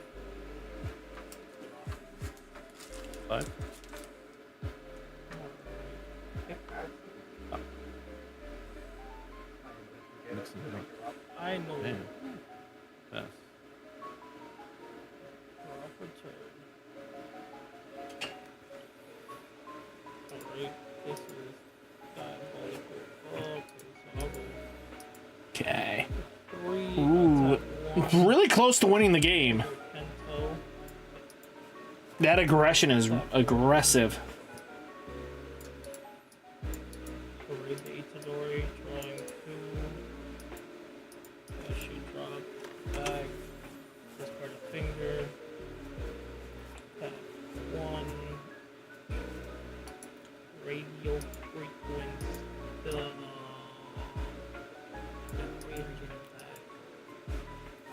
5. I know. Man. Pass. Alright, this is diabolical. Okay, so I'll go Okay. 3. Ooh, really close to winning the game. Kento. That aggression is aggressive. Raise the Itadori, drawing 2. I should drop back. Discard a finger. Tap 1. Radio frequency.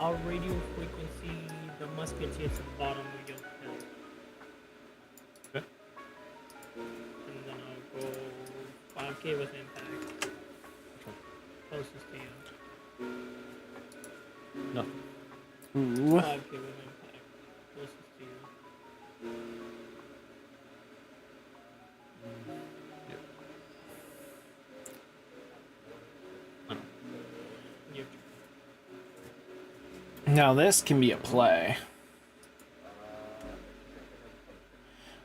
Our radio frequency, the musketeer at the bottom of your head. Okay. And then I'll go 5K with impact. Closest to you. No. Ooh. 5K with impact. Closest to you. Your turn. Now this can be a play.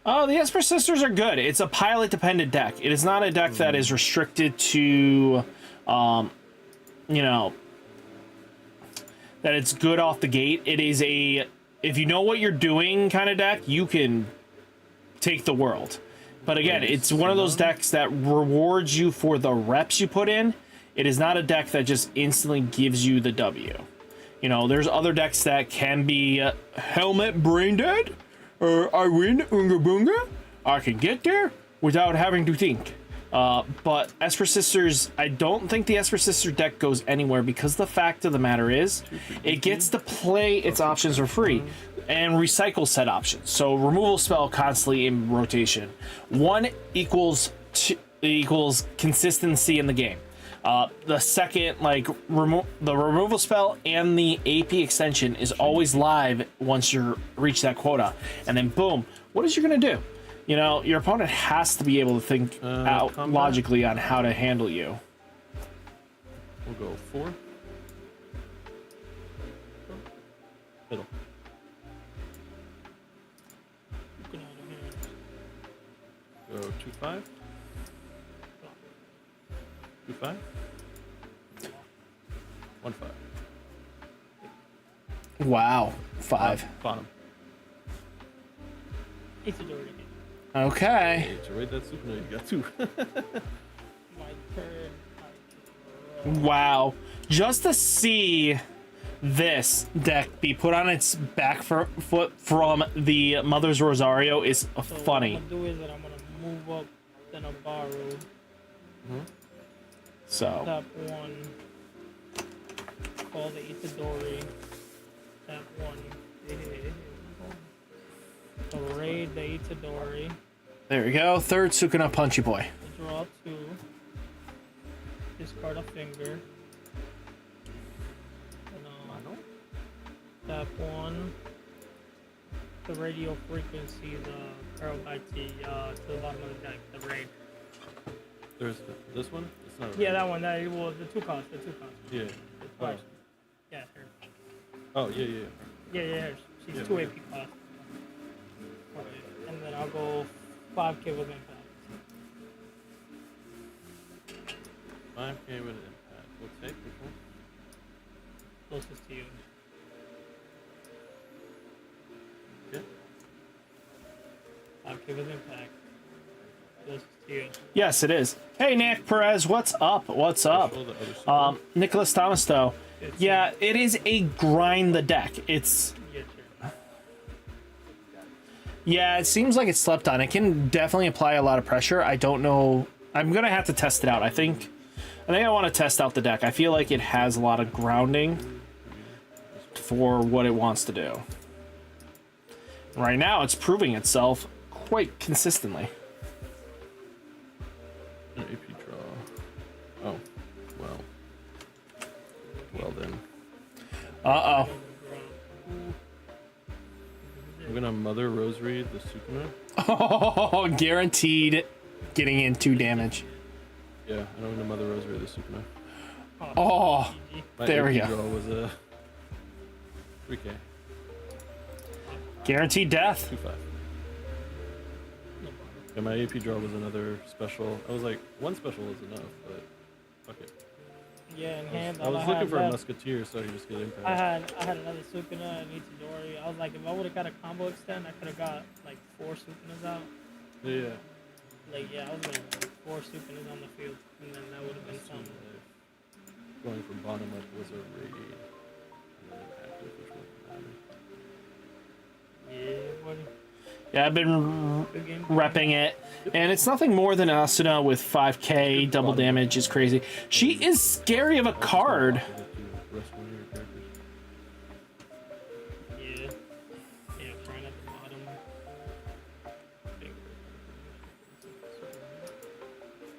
Oh, the Esper Sisters are good. It's a pilot-dependent deck. It is not a deck that is restricted to, you know, that it's good off the gate. It is a if you know what you're doing kind of deck, you can take the world. But again, it's one of those decks that rewards you for the reps you put in. It is not a deck that just instantly gives you the W. You know, there's other decks that can be Helmet Brain Dead, or I win Unga Boonga. I can get there without having to think. But Esper Sisters, I don't think the Esper Sister deck goes anywhere because the fact of the matter is, it gets to play its options for free and recycle set options. So removal spell constantly in rotation. 1 equals consistency in the game. The second, like, the removal spell and the AP extension is always live once you reach that quota. And then boom, what is you gonna do? You know, your opponent has to be able to think out logically on how to handle you. We'll go 4. Middle. Go 2-5. 2-5. 1-5. Wow, 5. Bottom. It's a door again. Okay. Hey, to raid that Sukuna, you got 2. My turn. Wow. Just to see this deck be put on its back foot from the Mother's Rosario is funny. What I'm gonna do is that I'm gonna move up, then I'll borrow. So. Tap 1. Call the Itadori. Tap 1. So raid the Itadori. There we go. Third Sukuna Punchy Boy. Draw 2. Discard a finger. Tap 1. The radio frequency, the arrow back to the bottom of the deck, the raid. There's this one? It's not Yeah, that one. That well, the 2 cost. The 2 cost. Yeah. Twice. Yeah, her. Oh, yeah. Yeah. She's 2 AP cost. Okay. And then I'll go 5k with impact. 5k with impact. We'll take which one? Closest to you. Yeah. 5k with impact. Closest to you. Yes, it is. Hey, Nick Perez, what's up? What's up? Nicholas Thomas, though. Yeah, it is a grind the deck. It's... Yeah, it seems like it's slept on. It can definitely apply a lot of pressure. I don't know. I'm going to have to test it out. I think I want to test out the deck. I feel like it has a lot of grounding for what it wants to do. Right now, it's proving itself quite consistently. An AP draw. Oh, well. Well then. Uh-oh. I'm gonna Mother Rosary the Sukuna. Oh, guaranteed getting in 2 damage. Yeah, I'm gonna Mother Rosary the Sukuna. Oh, there we AP go. Draw was a 3k. Guaranteed death. 2-5. Yeah, my AP draw was another special. I was like, 1 special is enough, but fuck it. Yeah, in hand. I was looking for a Musketeer, so I could just get impact. I had another Sukuna and Itadori. I was like, if I would have got a combo extend, I could have got like 4 Sukunas out. Yeah. Like, yeah, I was gonna go 4 Sukunas on the field, and then that would have been something. Going from bottom up was a raid. And then active, which one? Yeah, buddy. Yeah, I've been repping it, and it's nothing more than Asuna with 5k double damage is crazy. She is scary of a card. Yeah, trying at the bottom.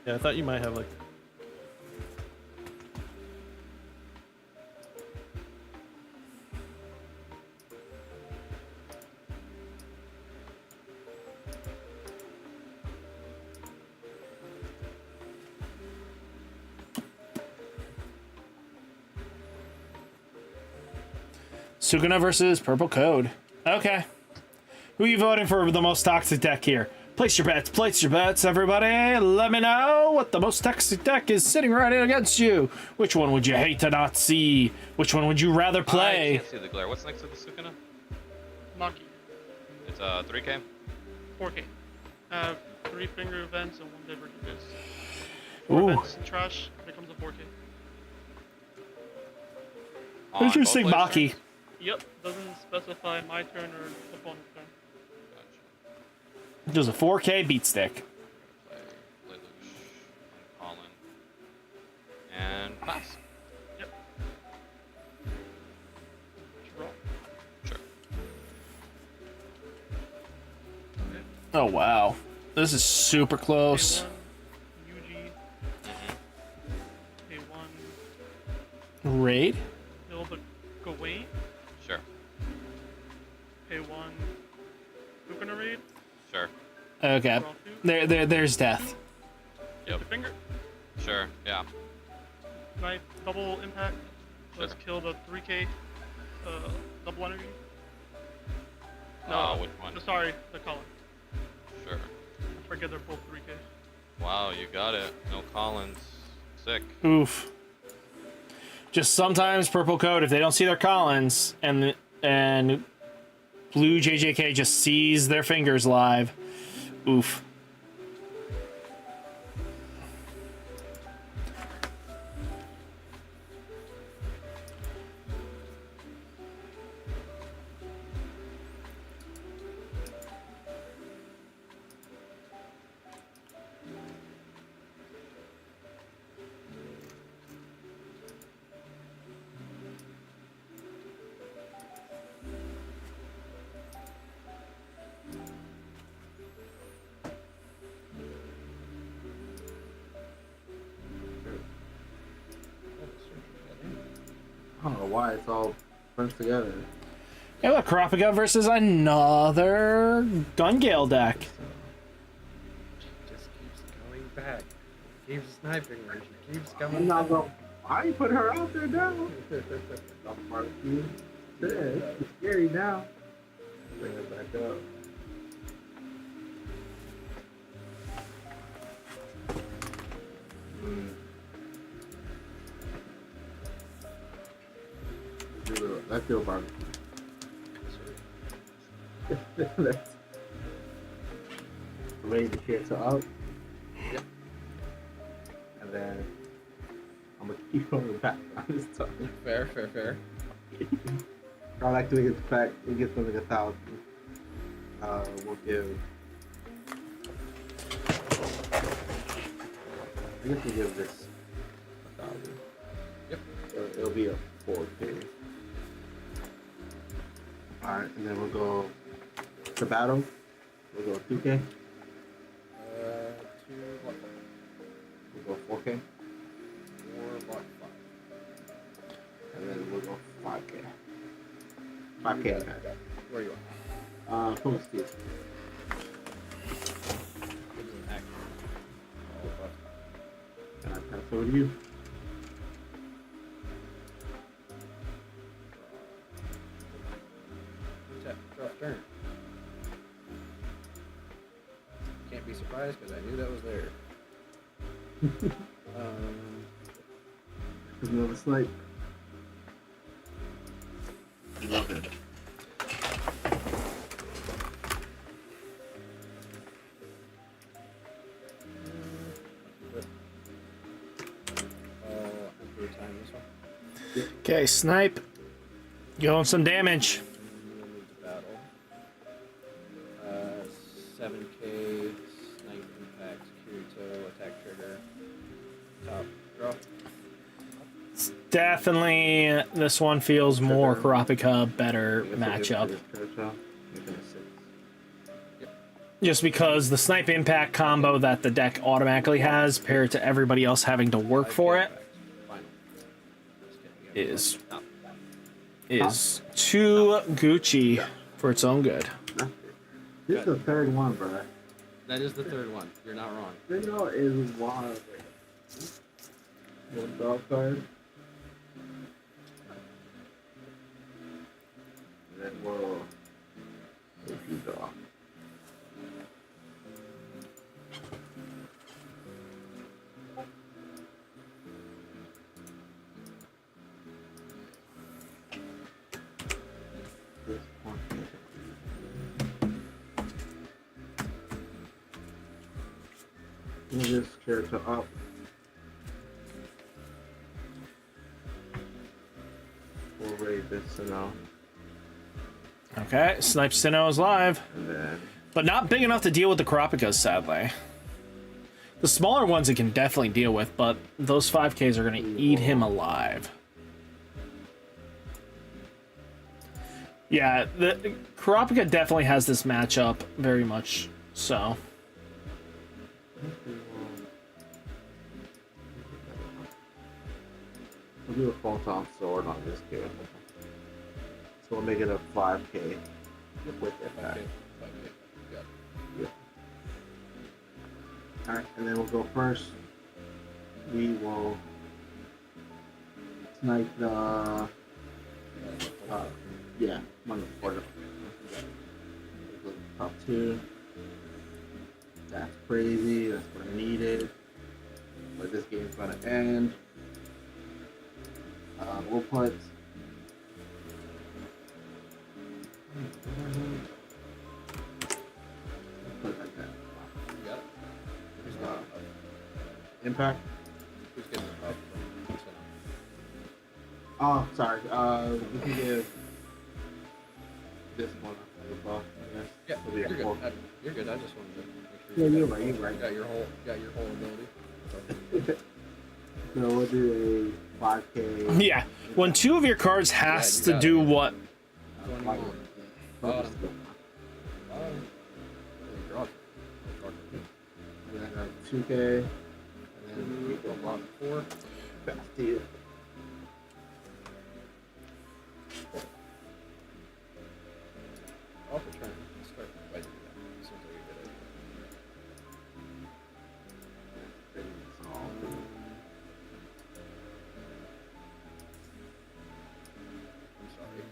Yeah, I thought you might have like. Sukuna versus Purple Code. Okay. Who are you voting for the most toxic deck here? Place your bets, everybody. Let me know what the most toxic deck is sitting right in against you. Which one would you hate to not see? Which one would you rather play? I can't see the glare. What's next to the Sukuna? Maki. It's 3K. 4K. 3 finger events and 1 divergence. Ooh. Events and trash becomes a 4K. On both Interesting, players' Maki. turns? Yep, doesn't specify my turn or opponent's turn. There's a 4K beat stick. Play Lelouch on Colin. And pass. Yep. Draw. Sure. Okay. Oh wow, this is super close. A1, UG. A1. Raid. Build a Gawain. Sure. A1. Who gonna raid? Sure. Okay. There's death. Yep. Your finger. Sure. Yeah. Knife. Double impact. Let's Sure. kill the 3K. Double energy. No. Which one? Sorry, the Colin. Sure. I forget they're both 3K. Wow, you got it. No Collins. Sick. Oof. Just sometimes purple code, if they don't see their Collins and blue JJK just sees their fingers live. Oof. I don't know why it's all bunched together. Yeah, look, Kurapika versus another Gungale deck. Just keeps going back. Keeps sniping her. She keeps I'm coming not back. gonna. I put her out there now. I'm part of you. It's scary now. Bring her back up. Let's do a barbecue. Let's raise the chair up. Yep. And then I'm gonna keep on the background this time. Fair, fair, fair. I like doing it back. It gets them like 1,000. We'll give. I guess we'll give this 1,000. Yep. So it'll be a 4K. Alright, and then we'll go to battle. We'll go 2K. 2 block We'll go 4K. 4 block 5. And then we'll go 5K. 5K attack. Where you are? Full steel. It doesn't act. Oh, fuck. Can I pass over to you? Drop turn. Can't be surprised because I knew that was there. There's another snipe. Love it. Time this one. Okay, snipe. Going some damage. Battle. 7K, snipe impact, Kirito, attack trigger, top, draw. Definitely, this one feels more Kurapika, better matchup. Just because the snipe impact combo that the deck automatically has, paired to everybody else having to work for it, is too Gucci for its own good. This is the third one, bro. That is the third one. You're not wrong. Signal is wild. One dog card. And then we'll you draw. This one. Move this character up. We'll raid this Sinnoh. Okay, Snipe Sinnoh is live. And then But not big enough to deal with the Karapikas, sadly. The smaller ones it can definitely deal with, but those 5Ks are going to eat him alive. Yeah, the Karapika definitely has this matchup, very much so. we'll do a photon sword on this kid. So we'll make it a 5K with impact. Yeah. Alright, and then we'll go first. We will snipe the yeah, one of the quarter. Top 2. That's crazy, that's what I needed. But this game's gonna end. We'll put like that. Yep. Impact. Who's getting the up? Oh, sorry. We can give this one a buff, I guess. Yeah, So we you're have good. 4. You're good. I just wanted to make sure. Yeah, you're got right. your You're right. Got your whole ability. So we'll do a 5K. Yeah, when 2 of your cards has to do what? 21. Bottom. And then 2K. And then you go block 4. Fast to you. Off the turn. Start fighting that. As soon as I get I'm sorry.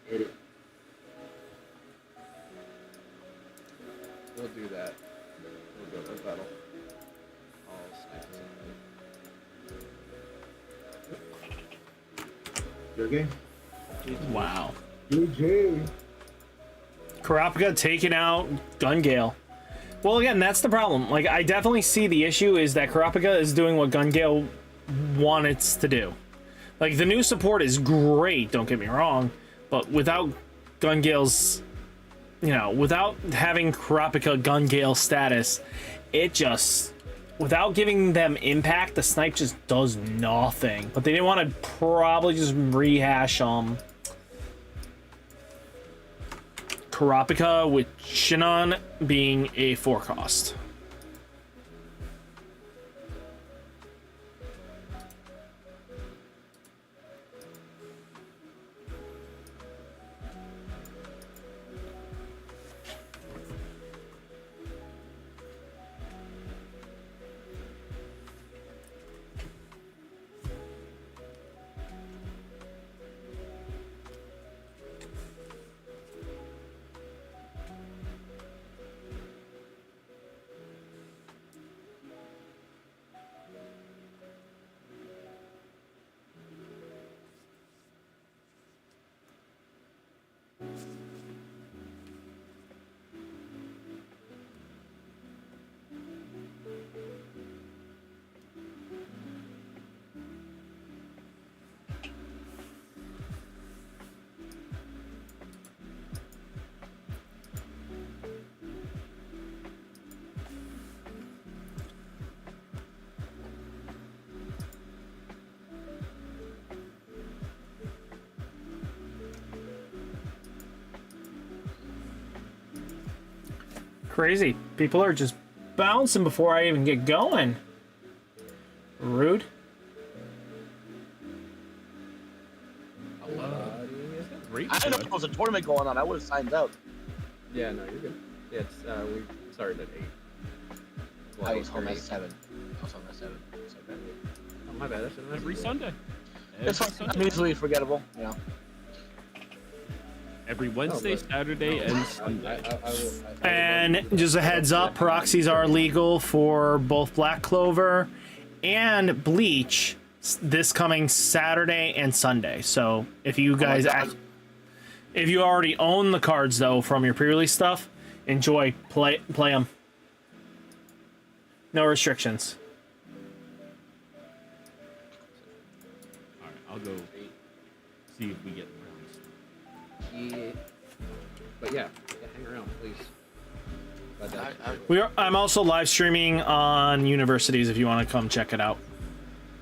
Hit it. We'll do that. We'll go to battle. I'll snipe this. Your game. Wow. GG. Karapika taking out Gungale. Well, again, that's the problem. Like, I definitely see the issue is that Karapika is doing what Gungale wanted to do. Like, the new support is great, don't get me wrong, but without Gungale's, you know, without having Karapika Gungale status, it just, without giving them impact, the snipe just does nothing. But they didn't want to probably just rehash Karapika with Shinon being a 4 cost. Crazy. People are just bouncing before I even get going. Rude. I didn't know there was a tournament going on. I would have signed up. Yeah, no, you're good. Yeah, it's, we started at 8. Well, I was home at 8:30. 7. I was home at 7. So bad. Oh, my bad. I should have Every Sunday. It's fine. I'm easily forgettable. Yeah. Every Wednesday, Saturday, and Sunday. And just a heads up, proxies are legal for both Black Clover and Bleach this coming Saturday and Sunday. So if you guys if you already own the cards though from your pre-release stuff, enjoy, play them. No restrictions. Alright, I'll go see if we get rounds. Yeah. But yeah, hang around, please. But I'm also live streaming on Universities if you want to come check it out.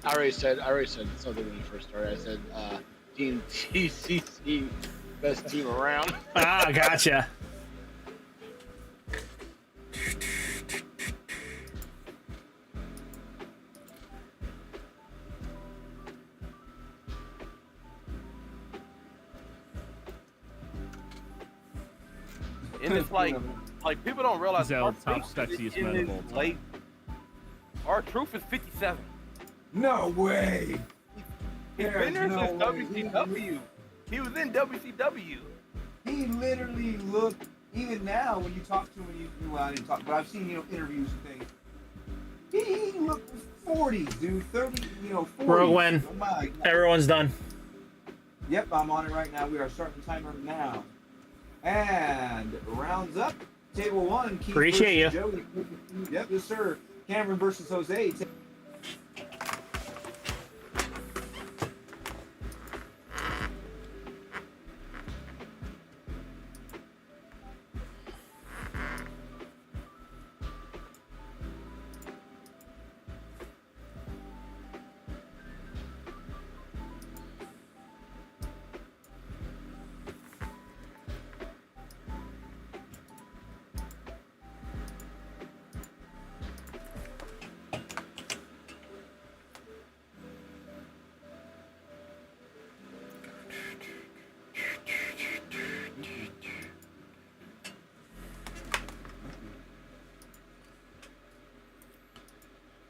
I already said something when you first started. I said Team TCC, best team around. Ah, gotcha. And it's like people don't realize Zell, our top truth sexiest in man of this all time. late. Our truth is 57. No way. He's been there since WCW. He was in WCW. He literally looked, even now when you talk to him, well, I didn't talk, but I've seen, interviews and things. He looked 40s, dude, 30, 40s. Rogue One. Oh my God. Everyone's done. Yep, I'm on it right now. We are starting the timer now. And rounds up. Table 1. Keith Appreciate versus Joey. Yep, yes, sir. Cameron versus Jose.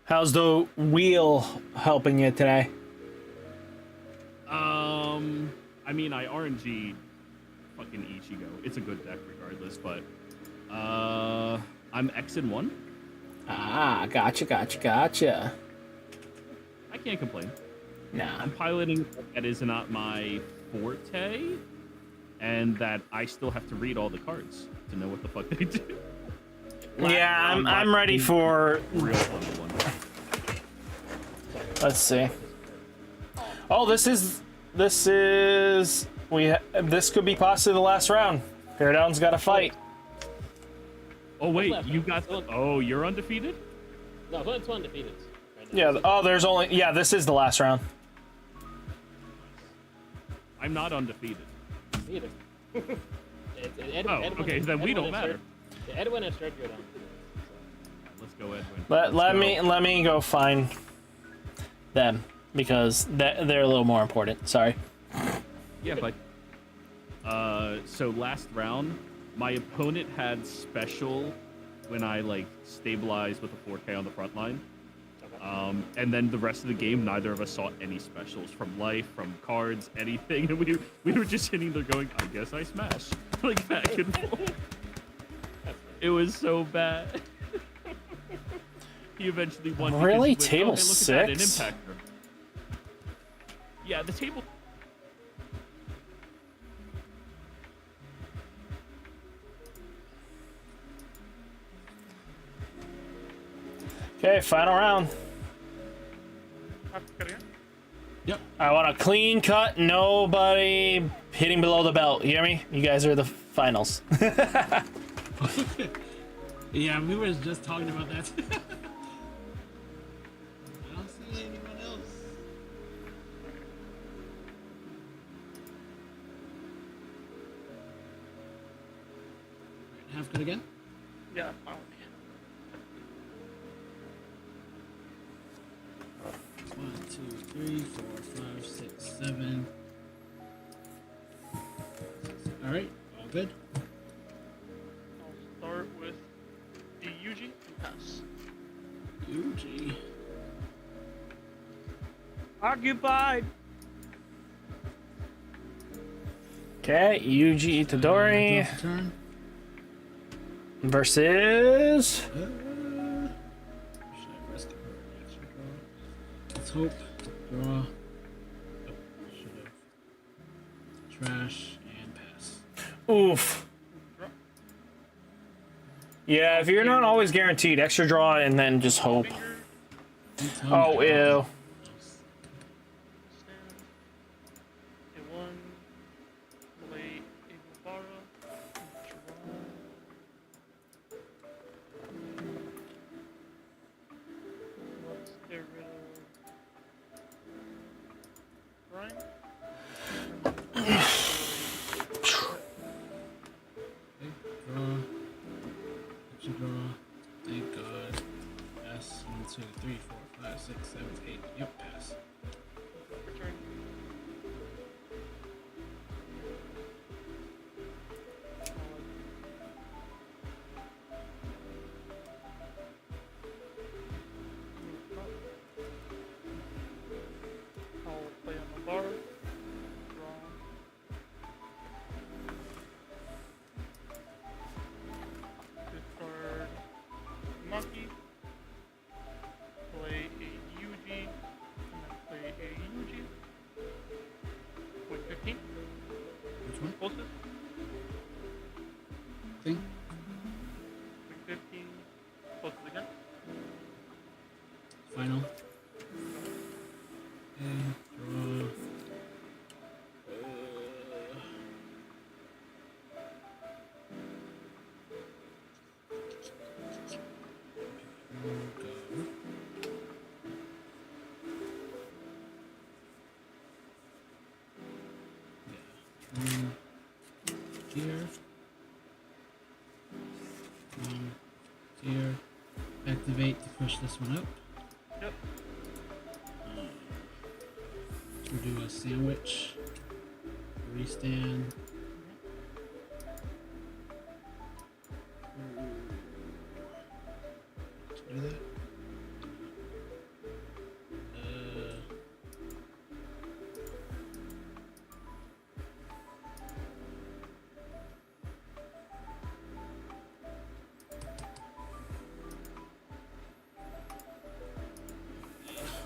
How's the wheel helping you today? I mean, I RNG fucking Ichigo. It's a good deck regardless, but I'm X and 1. Ah, gotcha. I can't complain. Nah. I'm piloting that is not my forte, and that I still have to read all the cards to know what the fuck they do. Yeah, I'm ready for real one. Let's see. Oh, this could be possibly the last round. Paradown's got a fight. Oh wait, you got. Oh, you're undefeated. No, it's undefeated. Right Yeah. Oh, there's only. Yeah, this is the last round. I'm not undefeated. Either. Okay, then we don't matter. Edwin and Sergio don't. Let's go, Edwin. Let me go find them because they're a little more important. Sorry. Yeah, but so last round, my opponent had special when I stabilized with a 4K on the front line. And then the rest of the game, neither of us saw any specials from life, from cards, anything, and we were just sitting there going, "I guess I smashed," back and forth. It was so bad. He eventually won. Really? Because Table look at that, an 6? impactor. Yeah, the table. Okay, final round. Yep. I want a clean cut, nobody hitting below the belt. You hear me? You guys are the finals. Yeah, we were just talking about that. I don't see anyone else. Right, half good again? Yeah, finally. 1, 2, 3, 4, 5, 6, 7. All right, all good. I'll start with the UG and pass. UG. Occupied. Okay, Yuji Itadori versus. Let's hope. Draw. Oh, should have. Trash and pass. Oof. Yeah, if you're not always guaranteed, extra draw and then just hope. Oh, ew. Thank God. Pass. 1, 2, 3, 4, 5, 6, 7, 8. Yep, pass. Return. I'll play on the bar. Draw. Discard Monkey. Play a UG. And then play a UG. With 15. Which one? Closest. Thing? With 15. Closest again. Final. Okay, draw. Here. Here. Activate to push this one up. Yep. We'll do a sandwich. Restand. Do that.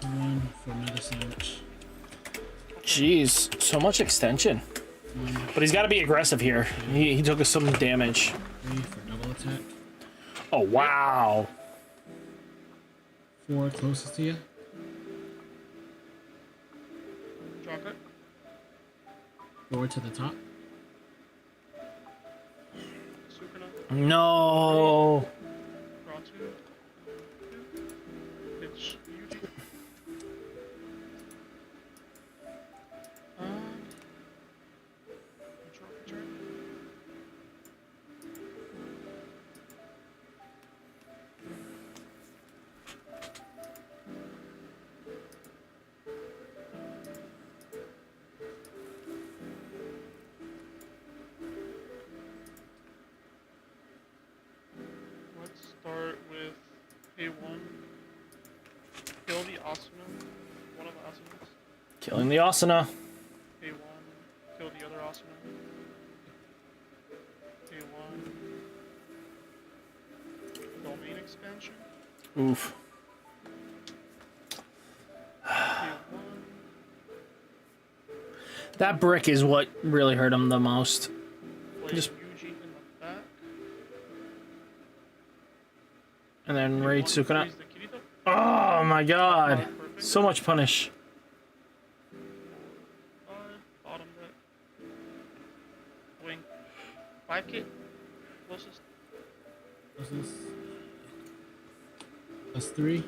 One for another sandwich. Jeez, so much extension. But he's got to be aggressive here. He took us some damage. 3 for double attack. Oh, wow. 4 closest to you. Draw card. 4 to the top. Sukuna. No. Draw 2. Pitch UG. Draw return. Let's start with A1. Kill the Asuna. One of the Asunas. Killing the Asuna. A1. Kill the other Asuna. A1. Domain expansion. Oof. A1. That brick is what really hurt him the most. Play Just UG in the back. and then raid Sukuna. Freeze the Kirito. Oh my god. So much punish. Bottom deck. Wing. 5K. Closest. Closest. +3.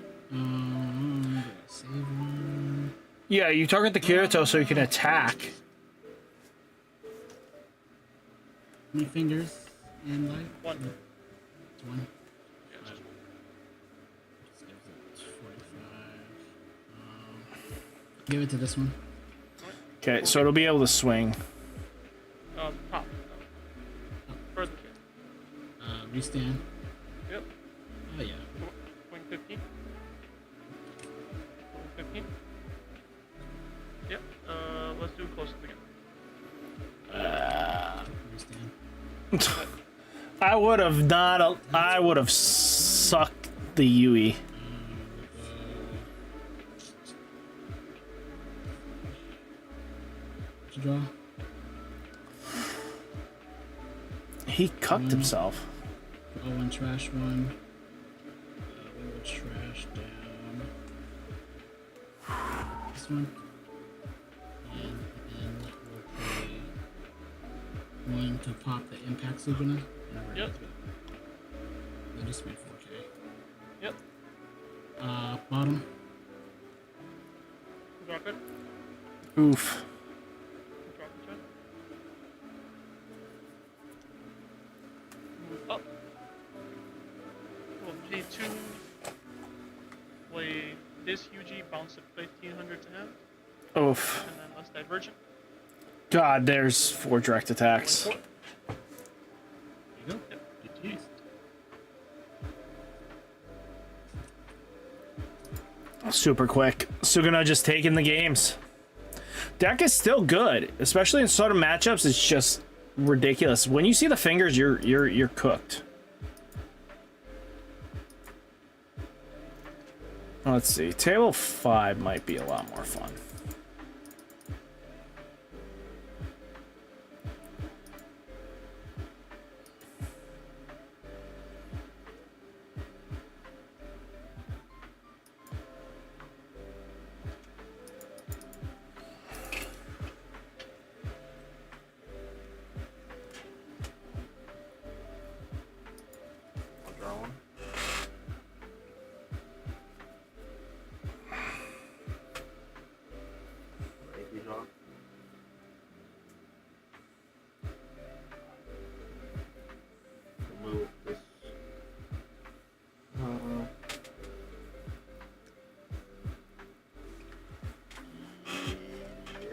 Save one. Yeah, you target the Kirito so you can attack. How many fingers in life? 1. It's 1. Yeah, just 1. This gives it 45. Give it to this one. Okay, so it'll be able to swing. Top. Further kick. Restand. Yep. Oh yeah. Wing 15. Wing 15. Yep. Let's do closest again. Restand. I would have not. I would have sucked the Yui. Draw. He cucked himself. and trash one. We will trash down this one. And then we'll play one to pop the impact souvenir. Yep. They just made 4K. Yep. Bottom. Drop it. Oof. Drop the check. Move up. We'll G2. Play this UG, bounce it 1500 to him. Oof. And then less divergent. God, there's 4 direct attacks. There you go. GG's. Super quick. Suguna just taking the games. Deck is still good, especially in sort of matchups. It's just ridiculous. When you see the fingers, you're cooked. Let's see. Table 5 might be a lot more fun. Remove this.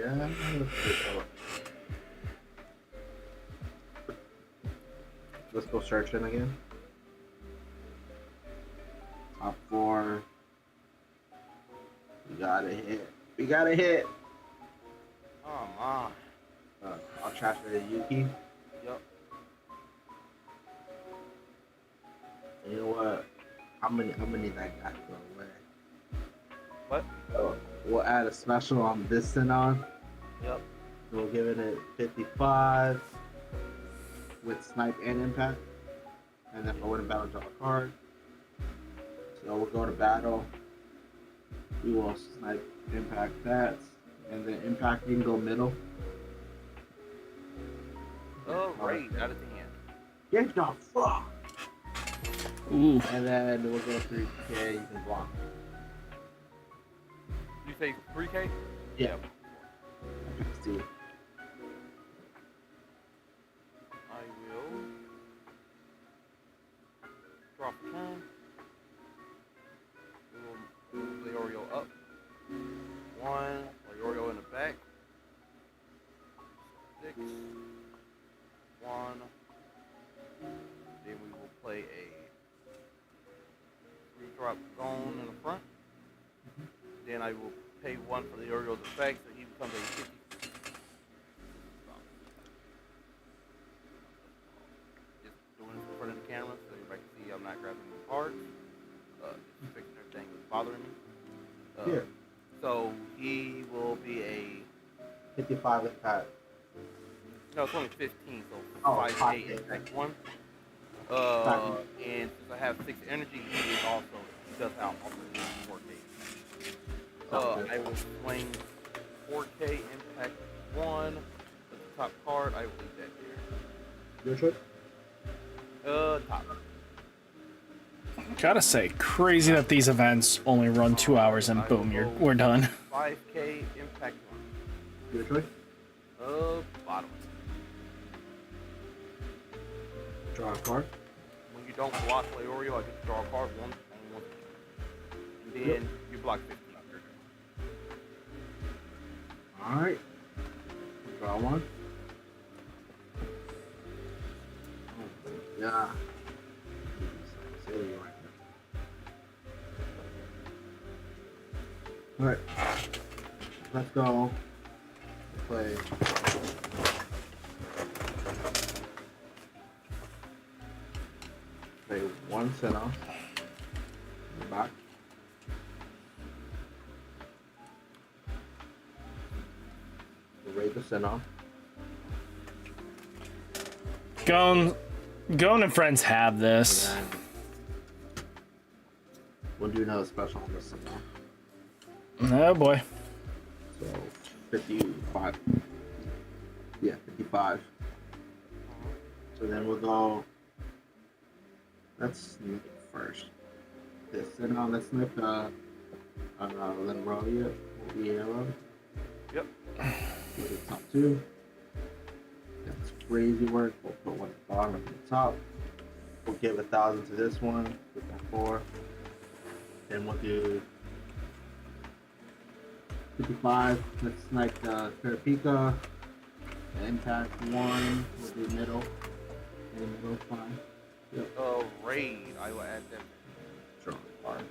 Yeah. Let's go searching again. Top 4. We got a hit. We got a hit. Oh my. I'll transfer to Yuki. Yep. You know what? I'm gonna need that guy to go away. What? So we'll add a special on this Sinon. Yep. We'll give it a 55 with snipe and impact. And if I win a battle, draw a card. So we'll go to battle. We will snipe impact that. And then impact, you can go middle. Oh, right. Out of the hand. Get the fuck! Ooh. And then we'll go 3K, you can block. You say 3K? Yeah. Let's see. I will drop a turn. We will move Leorio up. 1, Leorio in the back. 6. 1. Then we will play a 3-drop zone in the front. Then I will pay 1 for the Oriole's effect, so he becomes a 50. Just doing this in front of the camera so everybody can see I'm not grabbing the cards. Just fixing everything that's bothering me. Here. So he will be a 55 impact. No, it's only 15, so Oh, 5K 5K. impact 1. And since I have 6 energy, he is also, he does have also 4K. I will swing 4K impact 1. The top card, I will leave that Your choice? there. Top. Gotta say, crazy that these events only run 2 hours and boom, we're done. 5K impact 1. Your choice? Bottom. Draw a card. When you don't block Leorio, I just draw a card 1. And then you block 15. Alright. Draw 1. Oh, yeah. Alright. Let's go. Play. Play 1 center. Back. Raid the center. Going Gone and Friends have this. And then we'll do another special on this now. Oh boy. So 55. Yeah, 55. So then we'll go. Let's sniff first. This and let's sniff Lenrolia will be yellow. Yep. Go to the top two. That's crazy work. We'll put one at the bottom and the top. We'll give 1,000 to this one. Put that 4. Then we'll do 55. Let's snipe the Terrapica. The impact 1. We'll do middle. And middle 5. Yep. Raid. I will add them. Sure. Alright.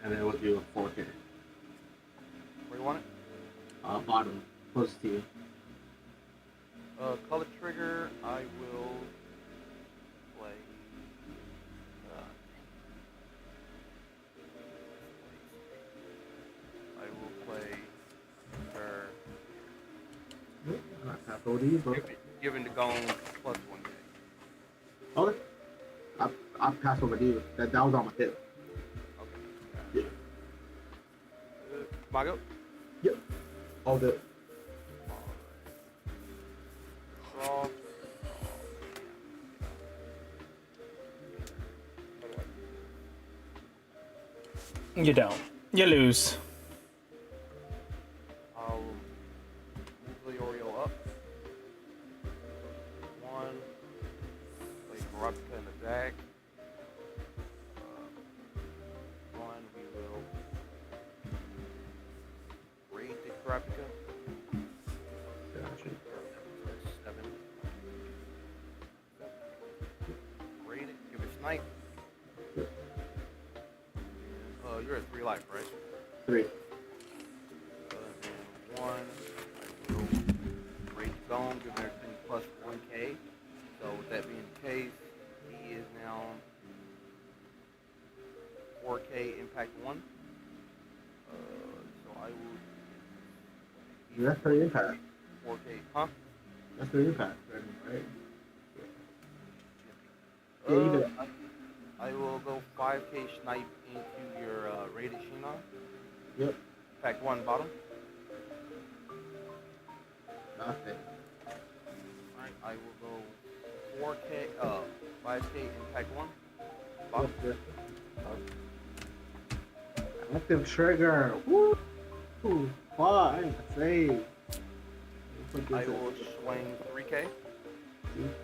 And then we'll do a 4K. Where you want it? Bottom. Close to you. Color trigger, I will play. I will play her. Half over to you, bro. Giving the gong plus 1K. Okay. I'll pass over to you. That was on my tip. Okay. Yeah. Mago? Yep. All good. Draw. You don't. You lose. I'll move the Oreo up. 1. Play Karapika in the deck. 1. We will raid the Karapika. Gotcha. 7. Raid it. Give it snipe. You're at 3 life, right? 3. And 1. I will raid zone, give everything plus 1K. So with that being the case, he is now 4K impact 1. So I will. That's pretty impact. 4K, huh? That's pretty impact, right? Yeah, you did. I will go 5K snipe into your rated Shinon. Yep. Impact 1 bottom. Nothing. Alright, I will go 4K, 5K impact 1. Bottom. Yep. Active trigger. Woo! Fine. Save. I will swing 3K.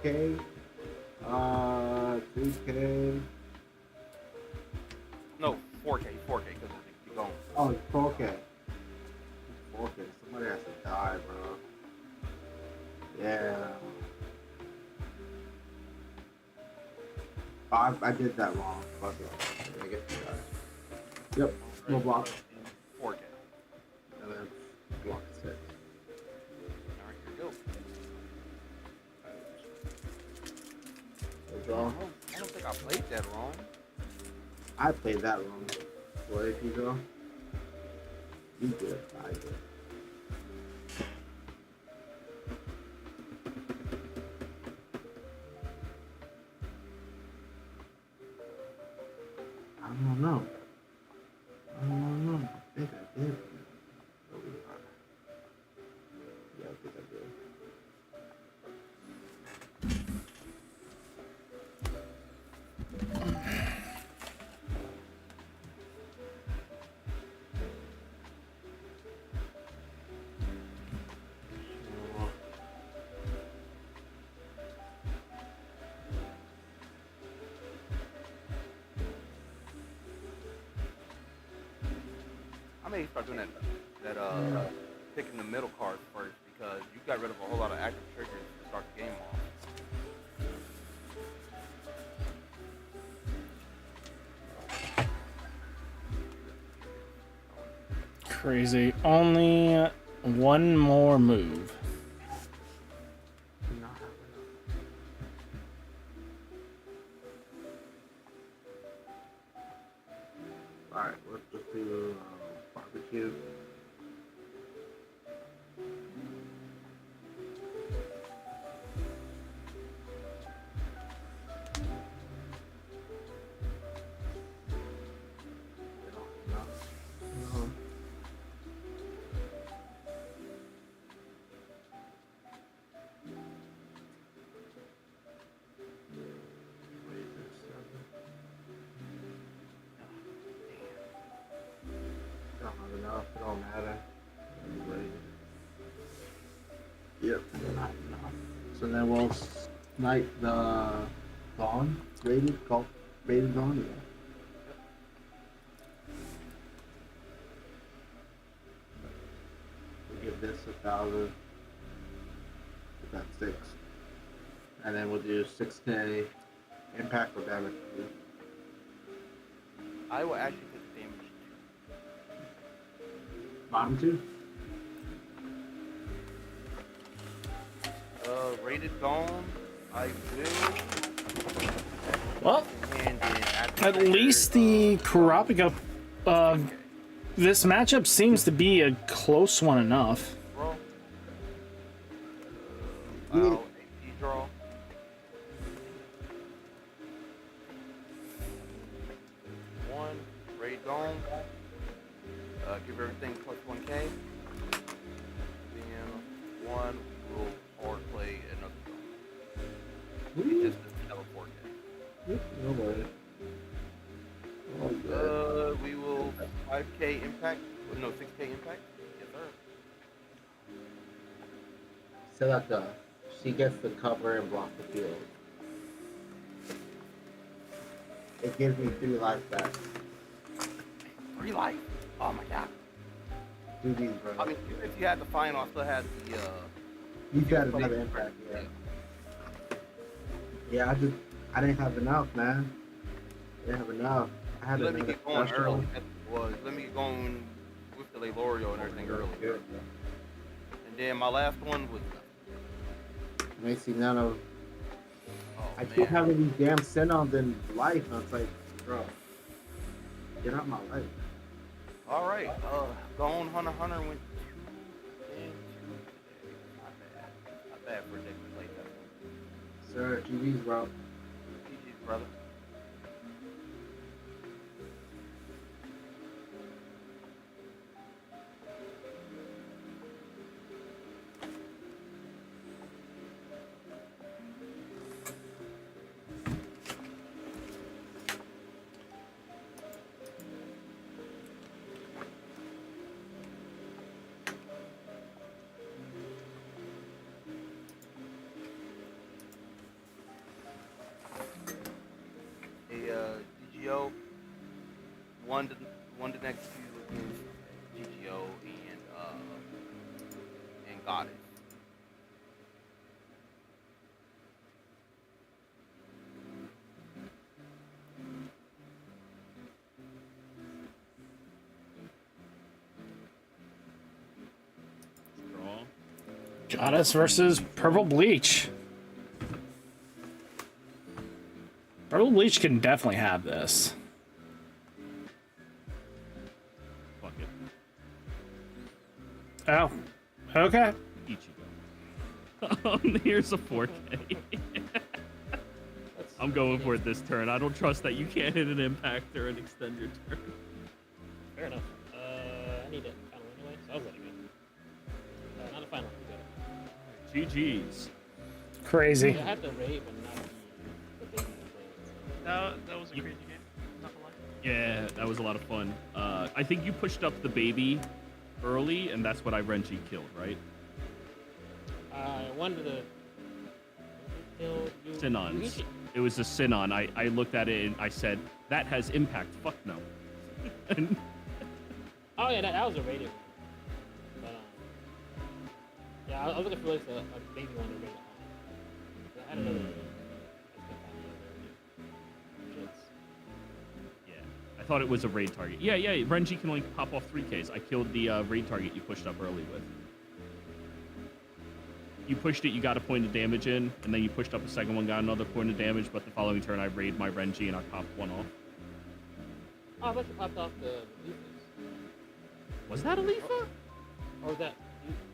2K. 2K. No, 4K, because you're going. Oh, 4K. 4K. Somebody has to die, bro. Yeah. I did that wrong. Fuck it. I get to die. Yep. No block. 4K. And then block 6. Alright, here we go. Draw. I don't think I played that wrong. I played that wrong. What if you go? You did. I did. I don't know. I think I did. Yeah, I think I did. I may start doing that picking the middle cards first because you got rid of a whole lot of active triggers to start the game off. Crazy. Only one more move. Alright, let's just do barbecue. don't matter. Yep. Not enough. So then we'll snipe the Dawn rated Dawn. Yeah. We'll give this 1,000. That's 6. And then we'll do 6k impact for damage. I will actually put the damage Bottom 2? Rated Dawn, I will. Well, And at least the Kurapika, this matchup seems to be a close one enough. AP draw. One, Raid Dawn. Give everything plus 1k. Then one will hard play another Dawn. It just doesn't have a 4k. No worries. We will 5k impact. No, 6k impact. Yes, sir. So that she gets the cover and block the field. It gives me 3 life back. 3 life? Oh my god. Do these, bro. I mean, even if you had the final, I still had the, You got another impact, yeah. Yeah, I didn't have enough, man. I didn't have enough. I had let me another get going special. early. That's what it was. Let me get going with the Lelorio and everything early. And then my last one was I may see none of. Oh, I keep having these damn Synons in life, and it's like, bro, get out my life. all right. Gone Hunter went 2 and 2. Not bad. Not bad for a deck to play that. Sir, GG's, bro. GG's, brother. GGO. One to next to is GGO and Goddess. Goddess versus Purple Bleach. Purple Bleach can definitely have this. Fuck it. Oh, okay. Ichigo. Here's a 4K. I'm going for it this turn. I don't trust that you can't hit an impact or an extend your turn. Fair enough. I need it final anyway, so I was letting it. Not a final. GG's. Crazy. I have to rave and not the big That was a crazy game. Not gonna lie. Yeah, that was a lot of fun. I think you pushed up the baby early, and that's what I Renji killed, right? I wanted to kill you. Sinons. It was a Sinon. I looked at it and I said, that has impact. Fuck no. And oh yeah, that was a rated one. But, yeah, I was looking for like a baby one to rate it on. I had another. I thought it was a raid target. Yeah, Renji can only pop off 3Ks. I killed the raid target you pushed up early with. You pushed it, you got a point of damage in, and then you pushed up a second one, got another point of damage, but the following turn I raid my Renji and I popped one off. Oh, I thought you popped off the Leafas. Was that a Leafa? Or was that...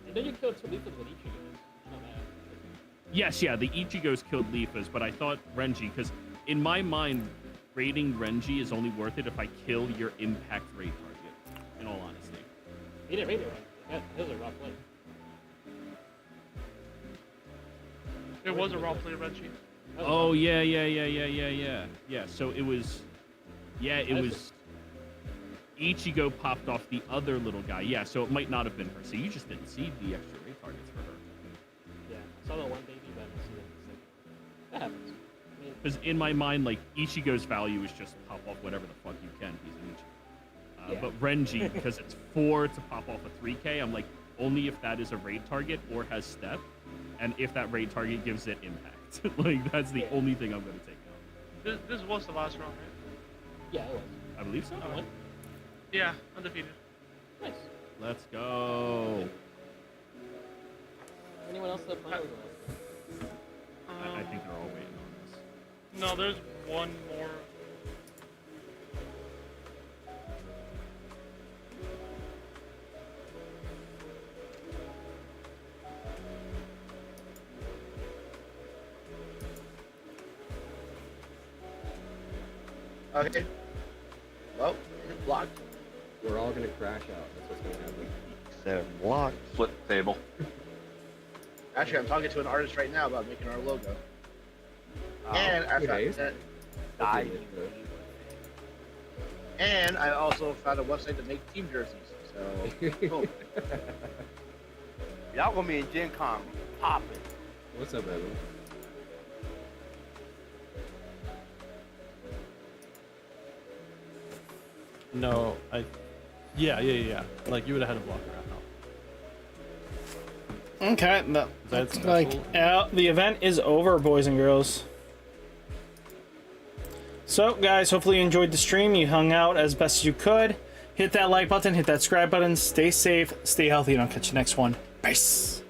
And then you killed 2 Leafas with Ichigos. Yes, yeah, the Ichigos killed Leafas, but I thought Renji, because in my mind, raiding Renji is only worth it if I kill your impact raid target, in all honesty. He didn't raid it right. That was a raw play. It was a raw play, Reggie. Oh, yeah. Yeah, so it was... Yeah, it was... Ichigo popped off the other little guy. Yeah, so it might not have been her. So you just didn't see the extra raid targets for her. Yeah, I saw the one baby, but I didn't see the second. That happens. I mean, Because in my mind, like, Ichigo's value is just pop off whatever the fuck you can. He's an Ichigo. Yeah. But Renji, because it's 4 to pop off a 3k, I'm like, only if that is a raid target or has step, and if that raid target gives it impact. Like, that's the only thing I'm going to take out. This was the last round, right? yeah, it was. I believe so. I won. Yeah, undefeated. Nice. Let's go. Anyone else that played? I think they're all waiting on this. No, there's one more. Okay. Well, blocked. We're all gonna crash out. That's what's gonna happen. Said block. Flip table. Actually, I'm talking to an artist right now about making our logo. And I found, and I also found a website to make team jerseys. So, cool. Y'all gonna be in Gen Con popping. What's up, Evan? No, yeah. Like you would have had a blocker out. Okay, that's That's like the event is over, boys and girls. So, guys, hopefully you enjoyed the stream. You hung out as best as you could. Hit that like button, hit that subscribe button. Stay safe, stay healthy, and I'll catch you next one. Peace.